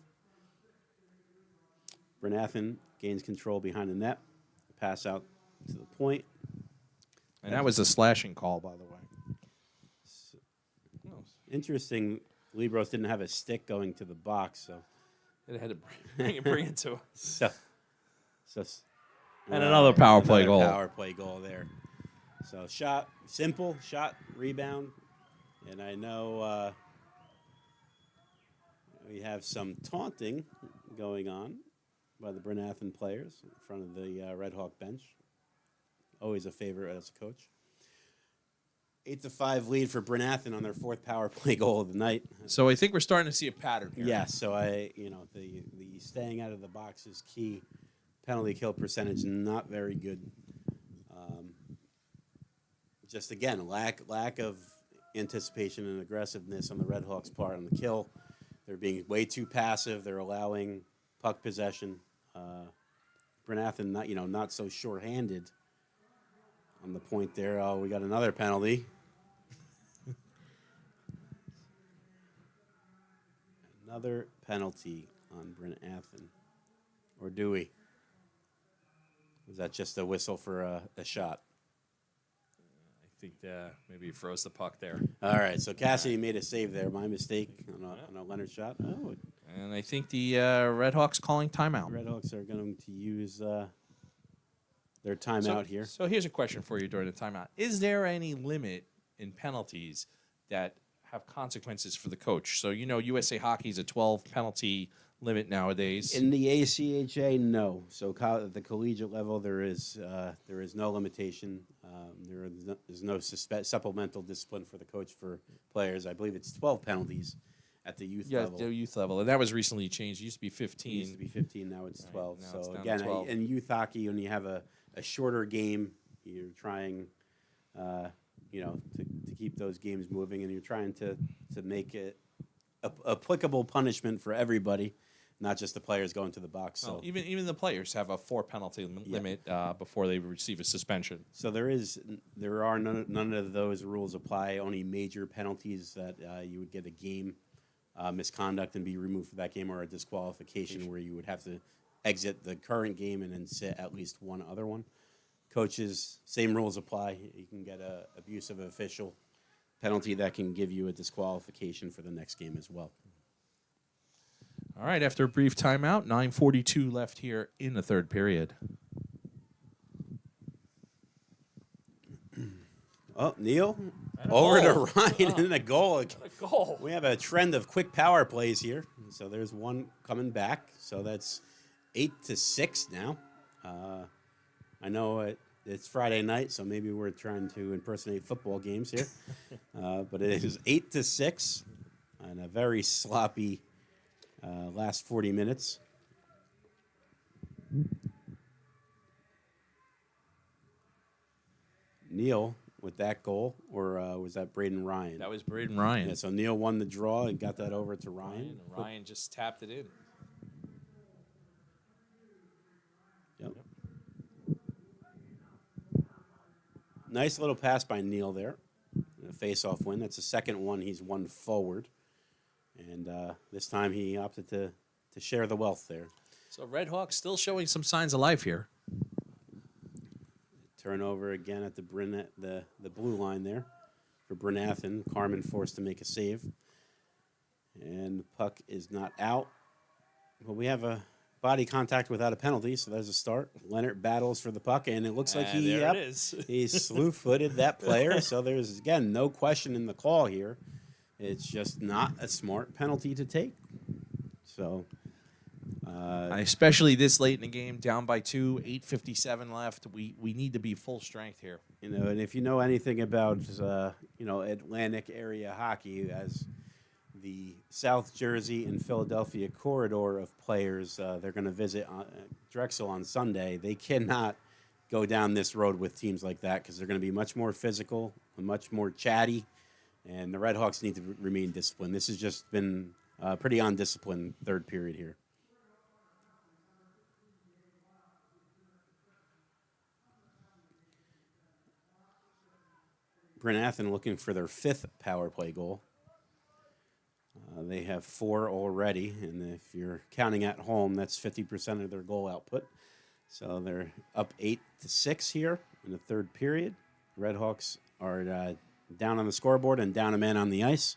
Bryn Athyn gains control behind the net. Pass out to the point. And that was a slashing call, by the way. Interesting, Libros didn't have a stick going to the box, so It had to bring it to us. so And another power play another goal. Power play goal there. So simple shot, rebound, and I know we have some taunting going on by the Bryn Athyn players in front of the Red Hawk bench. Always a favorite as a coach. 8-5 lead for Bryn Athyn on their 4th power play goal of the night. So I think we're starting to see a pattern here. Yes, so the staying out of the box is key. Penalty kill percentage not very good. Just again, lack of anticipation and aggressiveness on the Red Hawks' part on the kill. They're being way too passive. They're allowing puck possession. Bryn Athyn not so short-handed on the point there. Oh, we got another penalty. Another penalty on Bryn Athyn. Or do we? Was that just a whistle for a shot? I think maybe he froze the puck there. All right, so Cassidy made a save there. My mistake on a Leonard shot. Oh, And I think the Red Hawks calling timeout. Red Hawks are going to use their timeout here. So here's a question for you during the timeout. Is there any limit in penalties that have consequences for the coach? So, USA Hockey is a 12 penalty limit nowadays. In the ACHA, no. So at the collegiate level, there is no limitation. There's no supplemental discipline for the coach for players. I believe it's 12 penalties at the youth level. Yeah, the youth level. And that was recently changed. It used to be 15. It used to be 15, now it's 12. now it's So down again, to 12. in youth hockey, when you have a shorter game, you're trying, to keep those games moving, and you're trying to make it applicable punishment for everybody, not just the players going to the box. So Even the players have a 4 penalty limit before they receive a suspension. So there are none of those rules apply. Only major penalties that you would get a game misconduct and be removed for that game, or a disqualification where you would have to exit the current game and then sit at least one other one. Coaches, same rules apply. You can get a abusive official penalty that can give you a disqualification for the next game as well. All right, after a brief timeout, 9:42 left here in the third period. Oh, Neil, over to Ryan in the goal. Goal. We have a trend of quick power plays here. So there's one coming back. So that's 8-6 now. I know it's Friday night, so maybe we're trying to impersonate football games here. But it is 8-6 and a very sloppy last 40 minutes. Neil with that goal, or was that Braden Ryan? That was Braden Ryan. Yeah, so Neil won the draw and got that over to Ryan. Ryan just tapped it in. Yep. Nice little pass by Neil there. A face-off win. That's the second one he's won forward. And this time he opted to share the wealth there. So Red Hawks still showing some signs of life here. Turnover again at the blue line there for Bryn Athyn. Carmen forced to make a save. And the puck is not out. Well, we have a body contact without a penalty, so there's a start. Leonard battles for the puck, and it looks like there it is. he slew-footed that player. So there's, again, no question in the call here. It's just not a smart penalty to take. So, especially this late in the game, down by 2, 8:57 left. We need to be full strength here. and if you know anything about Atlantic area hockey, as the South Jersey and Philadelphia corridor of players, they're going to visit Drexel on Sunday. They cannot go down this road with teams like that because they're going to be much more physical and much more chatty. And the Red Hawks need to remain disciplined. This has just been pretty undisciplined third period here. Bryn Athyn looking for their 5th power play goal. They have 4 already, and if you're counting at home, that's 50% of their goal output. So they're up 8-6 here in the third period. Redhawks are down on the scoreboard and down a man on the ice.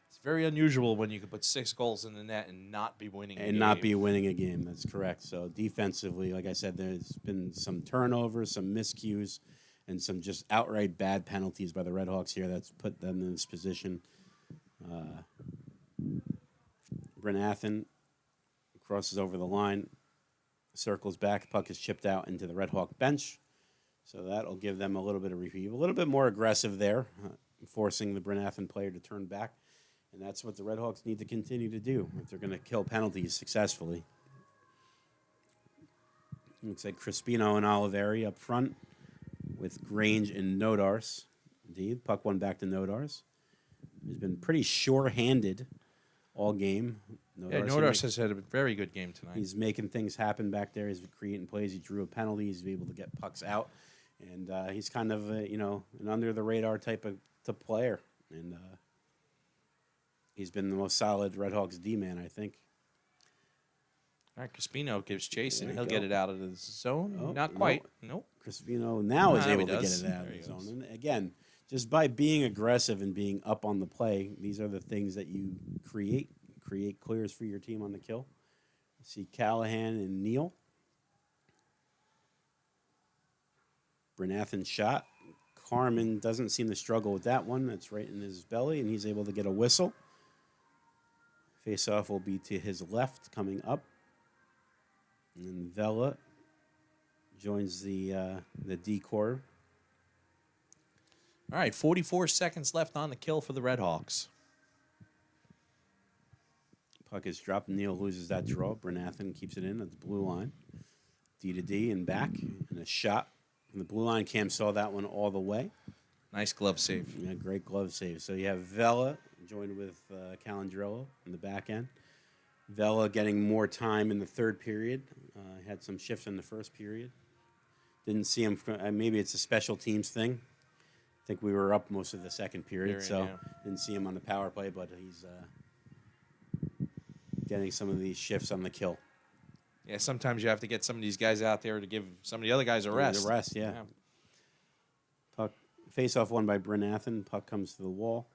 It's very unusual when you can put 6 goals in the net and not be winning a game. And not be winning a game. That's correct. So defensively, like I said, there's been some turnovers, some miscues, and some just outright bad penalties by the Redhawks here that's put them in this position. Bryn Athyn crosses over the line, circles back, puck is chipped out into the Redhawk bench. So that'll give them a little bit of reprieve, a little bit more aggressive there, forcing the Bryn Athyn player to turn back. And that's what the Redhawks need to continue to do if they're going to kill penalties successfully. Looks like Crispino and Oliveri up front with Grange and Nodars. Indeed, puck one back to Nodars. He's been pretty sure-handed all game. Nodars has had a very good game tonight. He's making things happen back there. He's creating plays. He drew a penalty. He's able to get pucks out. And he's kind of, an under-the-radar type of player. And he's been the most solid Redhawks D-man, I think. All right, Crispino gives chase, and he'll get it out of the zone. Oh, Not quite. Nope. Crispino now is able to get does. it out of There the he zone. goes. And again, just by being aggressive and being up on the play, these are the things that you create clears for your team on the kill. See Callahan and Neal. Bryn Athyn shot. Carmen doesn't seem to struggle with that one. That's right in his belly, and he's able to get a whistle. Face-off will be to his left coming up. And then Vela joins the D-corps. All right, 44 seconds left on the kill for the Redhawks. Puck is dropped. Neal loses that draw. Bryn Athyn keeps it in at the blue line. D to D and back. And a shot from the blue line. Cam saw that one all the way. Nice glove save. Yeah, great glove save. So you have Vela joined with Calandrello in the back end. Vela getting more time in the third period. Had some shifts in the first period. Didn't see him. Maybe it's a special teams thing. I think we were up most of the second period, so didn't see him on the power play, but he's getting some of these shifts on the kill. Yeah, sometimes you have to get some of these guys out there to give some of the other guys a rest. The rest, yeah. Puck face-off won by Bryn Athyn. Puck comes to the wall,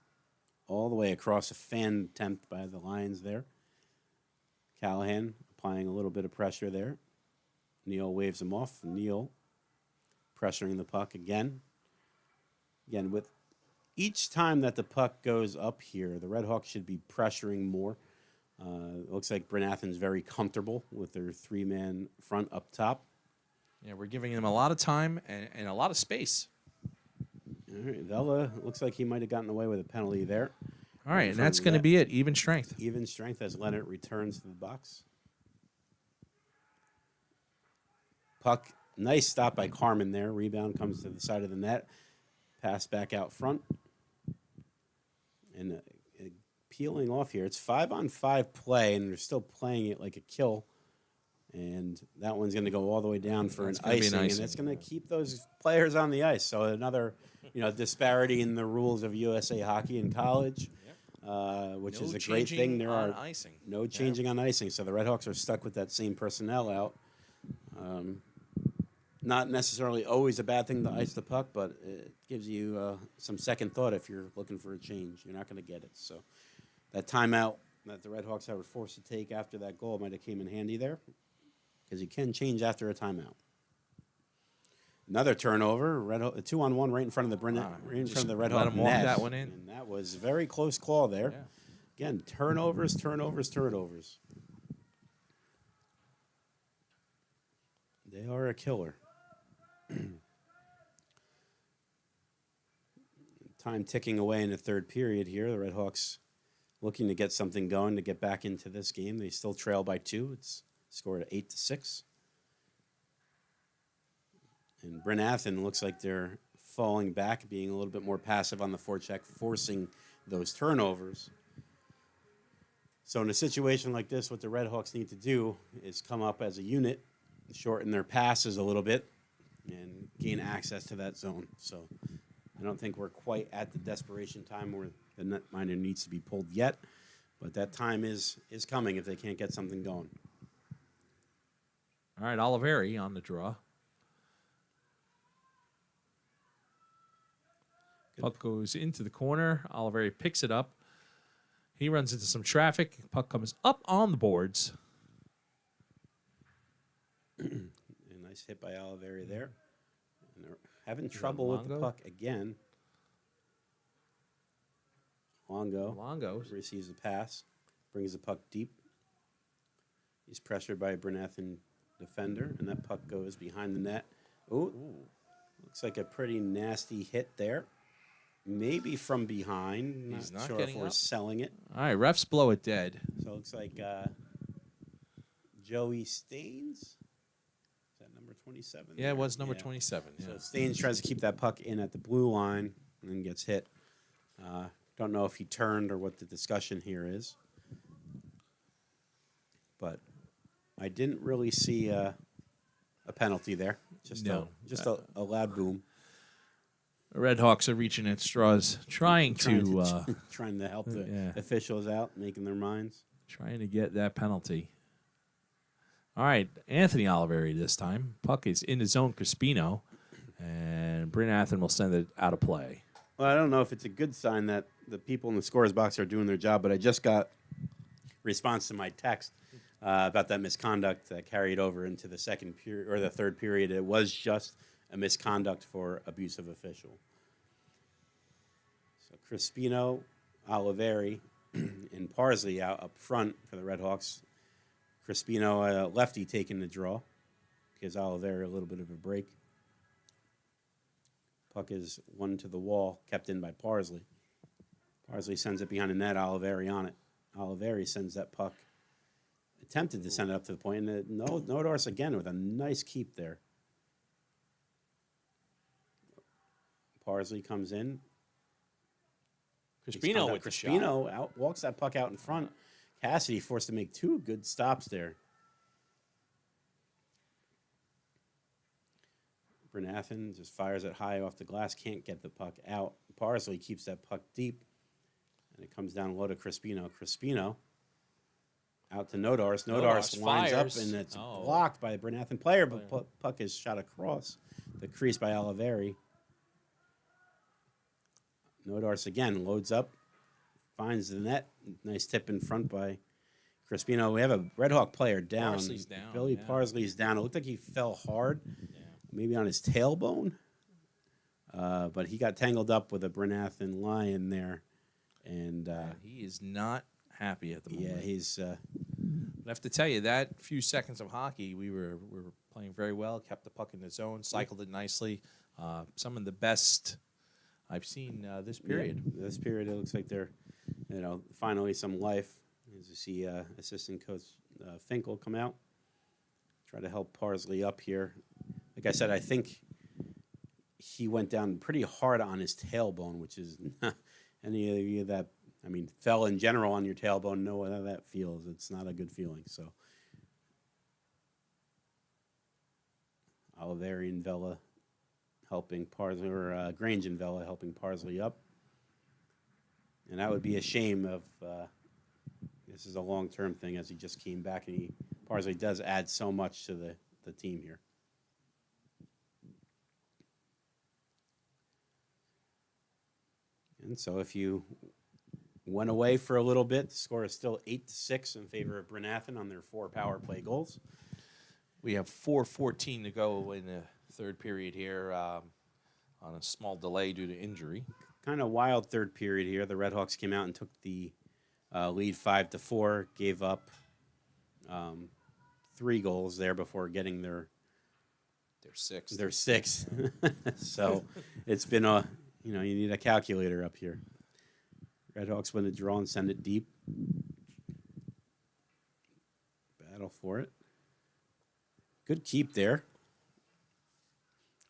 all the way across a fan attempt by the Lions there. Callahan applying a little bit of pressure there. Neal waves him off. Neal pressuring the puck again. Again, with each time that the puck goes up here, the Redhawks should be pressuring more. It looks like Bryn Athyn's very comfortable with their 3-man front up top. Yeah, we're giving him a lot of time and a lot of space. All right, Vela looks like he might have gotten away with a penalty there. All right, and that's going to be it. Even strength. Even strength as Leonard returns to the box. Puck, nice stop by Carmen there. Rebound comes to the side of the net. Pass back out front. And peeling off here. It's 5-on-5 play, and they're still playing it like a kill. And that one's going to go all the way down for an icing, and it's going to keep those players on the ice. So another, disparity in the rules of USA Hockey in college, which is a great thing. There are no changing on icing, so the Redhawks are stuck with that same personnel out. Not necessarily always a bad thing to ice the puck, but it gives you some second thought if you're looking for a change. You're not going to get it. So that timeout that the Redhawks were forced to take after that goal might have came in handy there, because you can change after a timeout. Another turnover, 2-on-1 right in front of the Redhawk let him walk net, that one in. and that was a very close call there. Yeah. Again, turnovers. They are a killer. Time ticking away in the third period here. The Redhawks looking to get something going to get back into this game. They still trail by 2. It's scored at 8-6. And Bryn Athyn looks like they're falling back, being a little bit more passive on the forecheck, forcing those turnovers. So in a situation like this, what the Redhawks need to do is come up as a unit, shorten their passes a little bit, and gain access to that zone. So I don't think we're quite at the desperation time where the netminder needs to be pulled yet. But that time is coming if they can't get something going. All right, Oliveri on the draw. Puck goes into the corner. Oliveri picks it up. He runs into some traffic. Puck comes up on the boards. A nice hit by Oliveri there. And they're having trouble with the puck again. Longo receives the pass, brings the puck deep. He's pressured by a Brenathan defender, and that puck goes behind the net. Ooh. Looks like a pretty nasty hit there. Maybe from behind. He's not sure getting if we're up. selling it. All right, refs blow it dead. So it looks like Joey Staines. Is that number 27? Yeah, it was number 27. Yeah. So Staines tries to keep that puck in at the blue line and then gets hit. Don't know if he turned or what the discussion here is. But I didn't really see a penalty there. Just a loud boom. The Red Hawks are reaching at straws, trying to help the officials out, making their minds. Trying to get that penalty. All right, Anthony Oliveri this time. Puck is in the zone, Crispino, and Brenathan will send it out of play. Well, I don't know if it's a good sign that the people in the scorer's box are doing their job, but I just got response to my text about that misconduct that carried over into the second period or the third period. It was just a misconduct for abusive official. So Crispino, Oliveri, and Parsley out up front for the Red Hawks. Crispino, lefty, taking the draw. Gives Oliveri a little bit of a break. Puck is one to the wall, kept in by Parsley. Parsley sends it behind the net, Oliveri on it. Oliveri sends that puck. Attempted to send it up to the point, and Nodars again with a nice keep there. Parsley comes in. Crispino with the shot. Crispino walks that puck out in front. Cassidy forced to make two good stops there. Brenathan just fires it high off the glass, can't get the puck out. Parsley keeps that puck deep, and it comes down low to Crispino. Crispino out to Nodars. Nodars winds up, and it's blocked by a Brenathan player, but puck is shot across the crease by Oliveri. Nodars again loads up, finds the net. Nice tip in front by Crispino. We have a Red Hawk player down. Parsley's down. Billy Parsley's down. It looked like he fell hard, maybe on his tailbone. But he got tangled up with a Brenathan lion there. And he is not happy at the moment. Yeah, he's... I have to tell you, that few seconds of hockey, we were playing very well, kept the puck in the zone, cycled it nicely. Some of the best I've seen this period. Yeah, this period, it looks like they're, finally some life. As you see assistant coach Finkel come out, try to help Parsley up here. Like I said, I think he went down pretty hard on his tailbone, which is not any of you that, fell in general on your tailbone know how that feels. It's not a good feeling. So Oliveri and Vela helping Parsley, or Grange and Vela helping Parsley up. And that would be a shame of this is a long-term thing as he just came back, and Parsley does add so much to the team here. And so if you went away for a little bit, the score is still 8-6 in favor of Brenathan on their 4 power play goals. We have 4:14 to go in the third period here on a small delay due to injury. Kind of wild third period here. The Red Hawks came out and took the lead 5-4, gave up 3 goals there before getting their sixth. Their sixth. So it's been you need a calculator up here. Red Hawks win the draw and send it deep. Battle for it. Good keep there.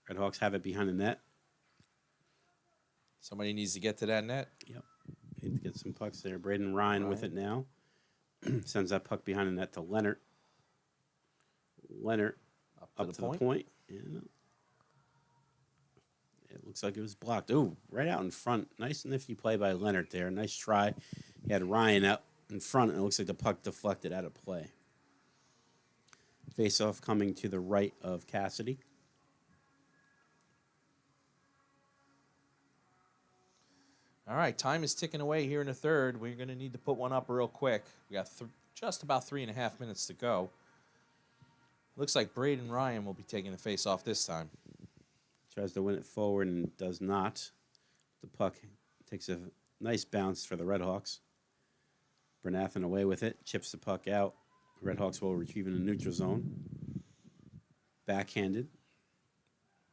Red Hawks have it behind the net. Somebody needs to get to that net. Yep. Need to get some pucks there. Braden Ryan with it now. Sends that puck behind the net to Leonard. Leonard up to the point. Yeah. It looks like it was blocked. Ooh, right out in front. Nice nifty play by Leonard there. Nice try. He had Ryan in front, and it looks like the puck deflected out of play. Face-off coming to the right of Cassidy. All right, time is ticking away here in the third. We're going to need to put one up real quick. We got just about 3.5 minutes to go. Looks like Braden Ryan will be taking the face-off this time. Tries to win it forward and does not. The puck takes a nice bounce for the Redhawks. Bernathen away with it, chips the puck out. Redhawks will retrieve in the neutral zone. Backhanded.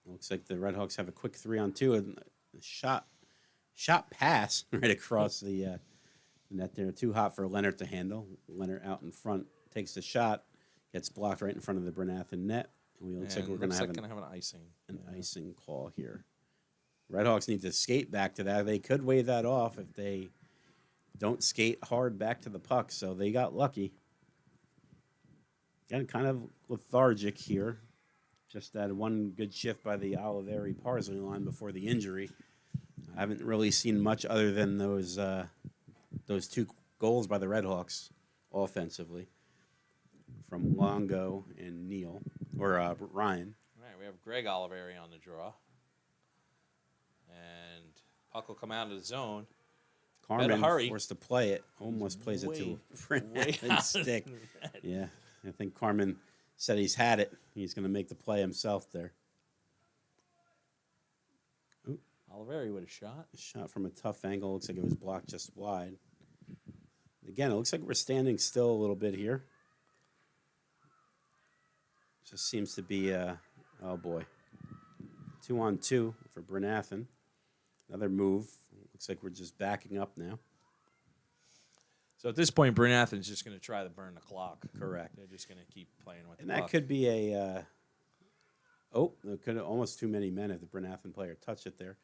Looks like the Redhawks have a quick 3-on-2 and a shot pass right across the net there. Too hot for Leonard to handle. Leonard out in front takes the shot, gets blocked right in front of the Bernathen net. And looks like we're going to have an icing. An icing call here. Redhawks need to skate back to that. They could wave that off if they don't skate hard back to the puck, so they got lucky. Again, kind of lethargic here. Just that one good shift by the Oliveri Parsley line before the injury. I haven't really seen much other than those 2 goals by the Redhawks offensively from Longo and Neal, or Ryan. All right, we have Greg Oliveri on the draw. And puck will come out of the zone. Carmen hurry. forced to play it. Almost plays it to a stick. Yeah, I think Carmen said he's had it. He's going to make the play himself there. Ooh. Oliveri with a shot. A shot from a tough angle. Looks like it was blocked just wide. Again, it looks like we're standing still a little bit here. Just seems to be, oh boy, 2-on-2 for Bernathen. Another move. Looks like we're just backing up now. So at this point, Bernathen's just going to try to burn the clock. Correct. They're just going to keep playing with and the that puck. could be a, there could have almost too many men if the Bernathen player touched it there.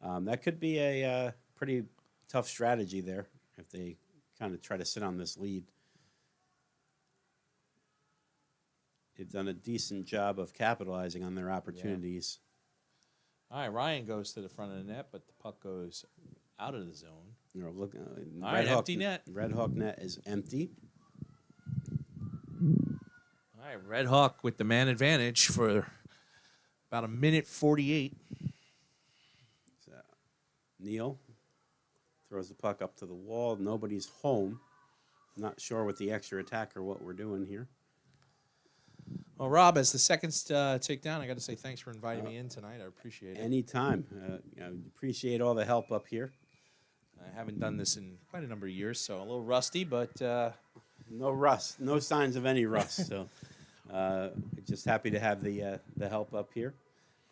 That could be a pretty tough strategy there if they kind of try to sit on this lead. They've done a decent job of capitalizing on their opportunities. All right, Ryan goes to the front of the net, but the puck goes out of the zone. You know, look, All right, empty net. Red Hawk net is empty. All right, Red Hawk with the man advantage for about 1:48. So, Neal throws the puck up to the wall. Nobody's home. Not sure with the extra attack or what we're doing here. Well, Rob, as the second takedown, I got to say thanks for inviting me in tonight. I appreciate it. Anytime. Appreciate all the help up here. I haven't done this in quite a number of years, so a little rusty, but no rust, no signs of any rust. So, just happy to have the help up here.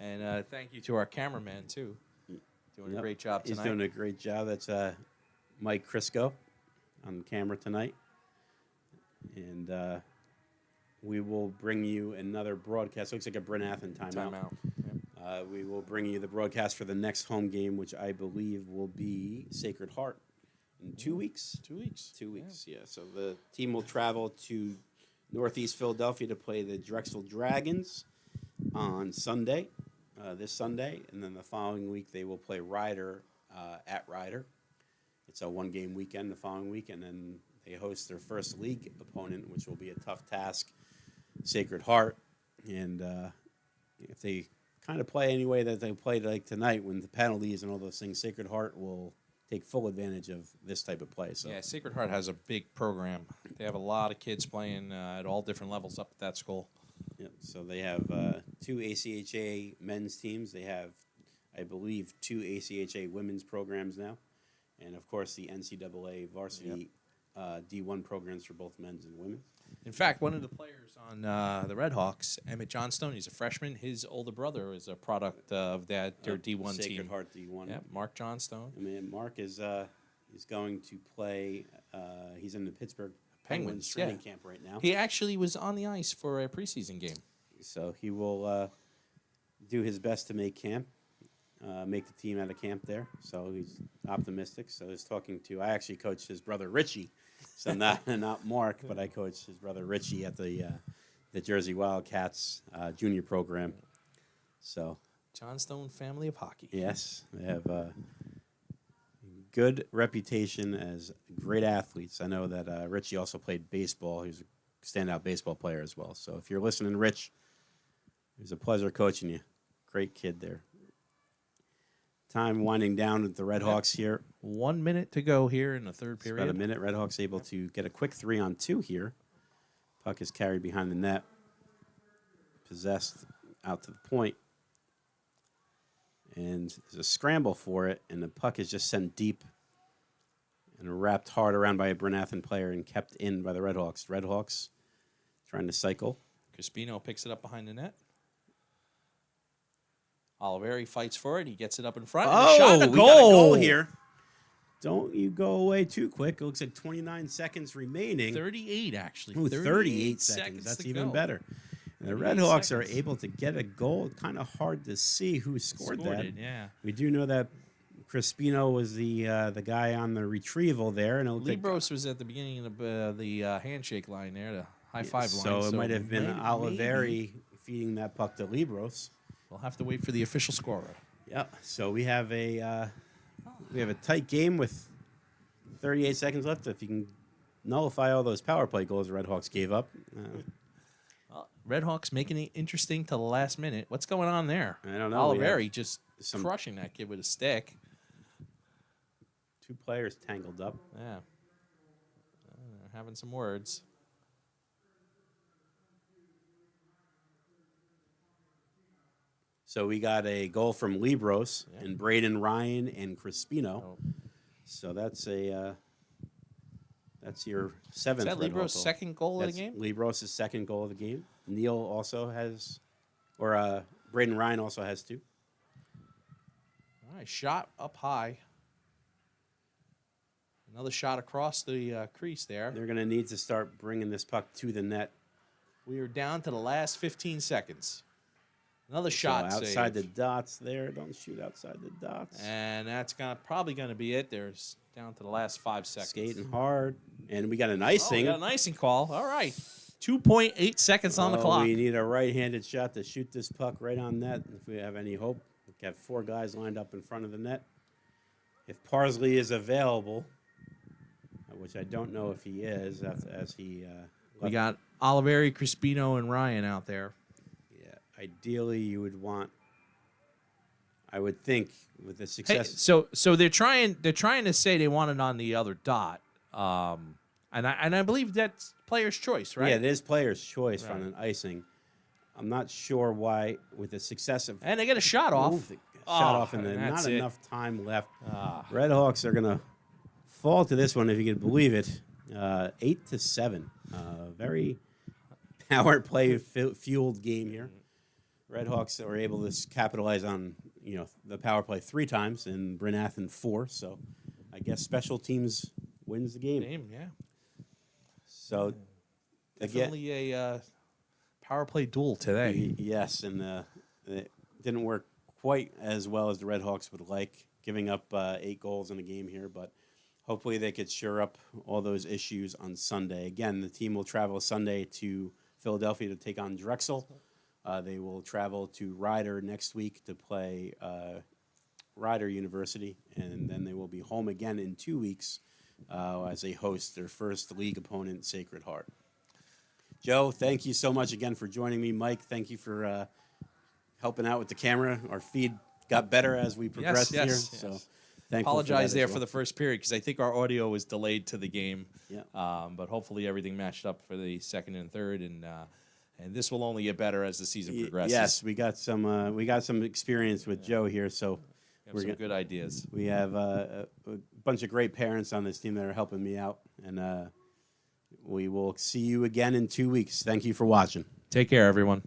And thank you to our cameraman too, doing a great job tonight. He's doing a great job. That's Mike Crisco on camera tonight, and we will bring you another broadcast. Looks like a Bernathen timeout. Yep. We will bring you the broadcast for the next home game, which I believe will be Sacred Heart in 2 weeks. 2 weeks. 2 weeks, yeah. So the team will travel to Northeast Philadelphia to play the Drexel Dragons on Sunday, this Sunday, and then the following week they will play Ryder at Ryder. It's a one-game weekend the following week, and then they host their first league opponent, which will be a tough task, Sacred Heart. And if they kind of play any way that they played like tonight, when the penalties and all those things, Sacred Heart will take full advantage of this type of play. So yeah, Sacred Heart has a big program. They have a lot of kids playing at all different levels up at that school. yeah, so they have 2 ACHA men's teams. They have, I believe, 2 ACHA women's programs now. And, of course, the NCAA varsity D1 programs for both men's and women's. In fact, one of the players on the Red Hawks, Emmett Johnstone, he's a freshman. His older brother is a product of their D1 Sacred team. Heart D1. Yeah, Mark Johnstone. I mean, Mark is he's going to play. He's in the Pittsburgh Penguins training camp right now. He actually was on the ice for a preseason game. So he will do his best to make camp, make the team out of camp there. So he's optimistic. So he's talking to. I actually coached his brother Richie, so not Mark, but I coached his brother Richie at the Jersey Wildcats junior program. So Johnstone family of hockey. yes, they have good reputation as great athletes. I know that Richie also played baseball. He's a standout baseball player as well. So if you're listening, Rich, it was a pleasure coaching you. Great kid there. Time winding down with the Red Hawks here. 1 minute to go here in the third It's period. about a minute. Red Hawks able to get a quick 3-on-2 here. Puck is carried behind the net. Possessed out to the point. And there's a scramble for it, and the puck is just sent deep and wrapped hard around by a Bryn Athyn player and kept in by the Red Hawks. Red Hawks trying to cycle. Crispino picks it up behind the net. Oliveri fights for it. He gets it up in front. Oh, shot, we got a goal here. Don't you go away too quick. It looks like 29 seconds remaining. 38, actually. Ooh, 38 seconds. That's to even go. better. And the 38 Red Hawks seconds. are able to get a goal. Kind of hard to see who scored that. It, yeah. We do know that Crispino was the guy on the retrieval there, and it looked Libros was at the beginning of the handshake line there, the high five line. So it might have been maybe- Oliveri feeding that puck to Libros. We'll have to wait for the official scorer. Yep. So we have a tight game with 38 seconds left. If you can nullify all those power play goals the Red Hawks gave up. Red Hawks making it interesting to the last minute. What's going on there? I don't know. We Oliveri have just some- crushing that kid with a stick. Two players tangled up. Yeah. Having some words. So we got a goal from Libros Yeah. and Braden Ryan and Crispino. Oh. So that's your seventh. Is that Red Hawk Libro's goal. second goal of That's the game? Libros' second goal of the game. Neil also has, or Braden Ryan also has 2. All right, shot up high. Another shot across the crease there. They're going to need to start bringing this puck to the net. We are down to the last 15 seconds. Another shot so outside saved. the dots there. Don't shoot outside the dots. And that's probably going to be it. There's down to the last 5 seconds. Skating hard. And we got an Oh, icing. we got an icing call. All right. 2.8 seconds on the clock. We need a right-handed shot to shoot this puck right on net if we have any hope. We have 4 guys lined up in front of the net. If Parsley is available, which I don't know if he is, as he We got Oliveri, Crispino, and Ryan out there. Yeah, ideally you would want. I would think with the Hey, success. so they're trying to say they want it on the other dot, and I believe that's player's choice, right? Yeah, it is player's choice Right. on an icing. I'm not sure why, with the success of And they get a shot off. Ooh, shot off, and and then that's not it. enough time left. Ah. Red Hawks are gonna fall to this one if you can believe it. 8-7. Very power play fueled game here. Red Hawks were able to capitalize on the power play 3 times and Bryn Athyn 4. So I guess special teams wins the game. Yeah. So again, Definitely a power play duel today. yes, and it didn't work quite as well as the Red Hawks would like, giving up 8 goals in a game here, but hopefully they could shore up all those issues on Sunday. Again, the team will travel Sunday to Philadelphia to take on Drexel. They will travel to Rider next week to play Rider University, and then they will be home again in 2 weeks as they host their first league opponent, Sacred Heart. Joe, thank you so much again for joining me. Mike, thank you for helping out with the camera. Our feed got better as we progressed here. yes. So thankful Apologize for that there as for well. the first period because I think our audio was delayed to the game. Yeah. But hopefully everything matched up for the second and third, and this will only get better as the season progresses. Yes, we got some experience with Joe here, so We have some good ideas. we have a bunch of great parents on this team that are helping me out, and we will see you again in 2 weeks. Thank you for watching. Take care, everyone.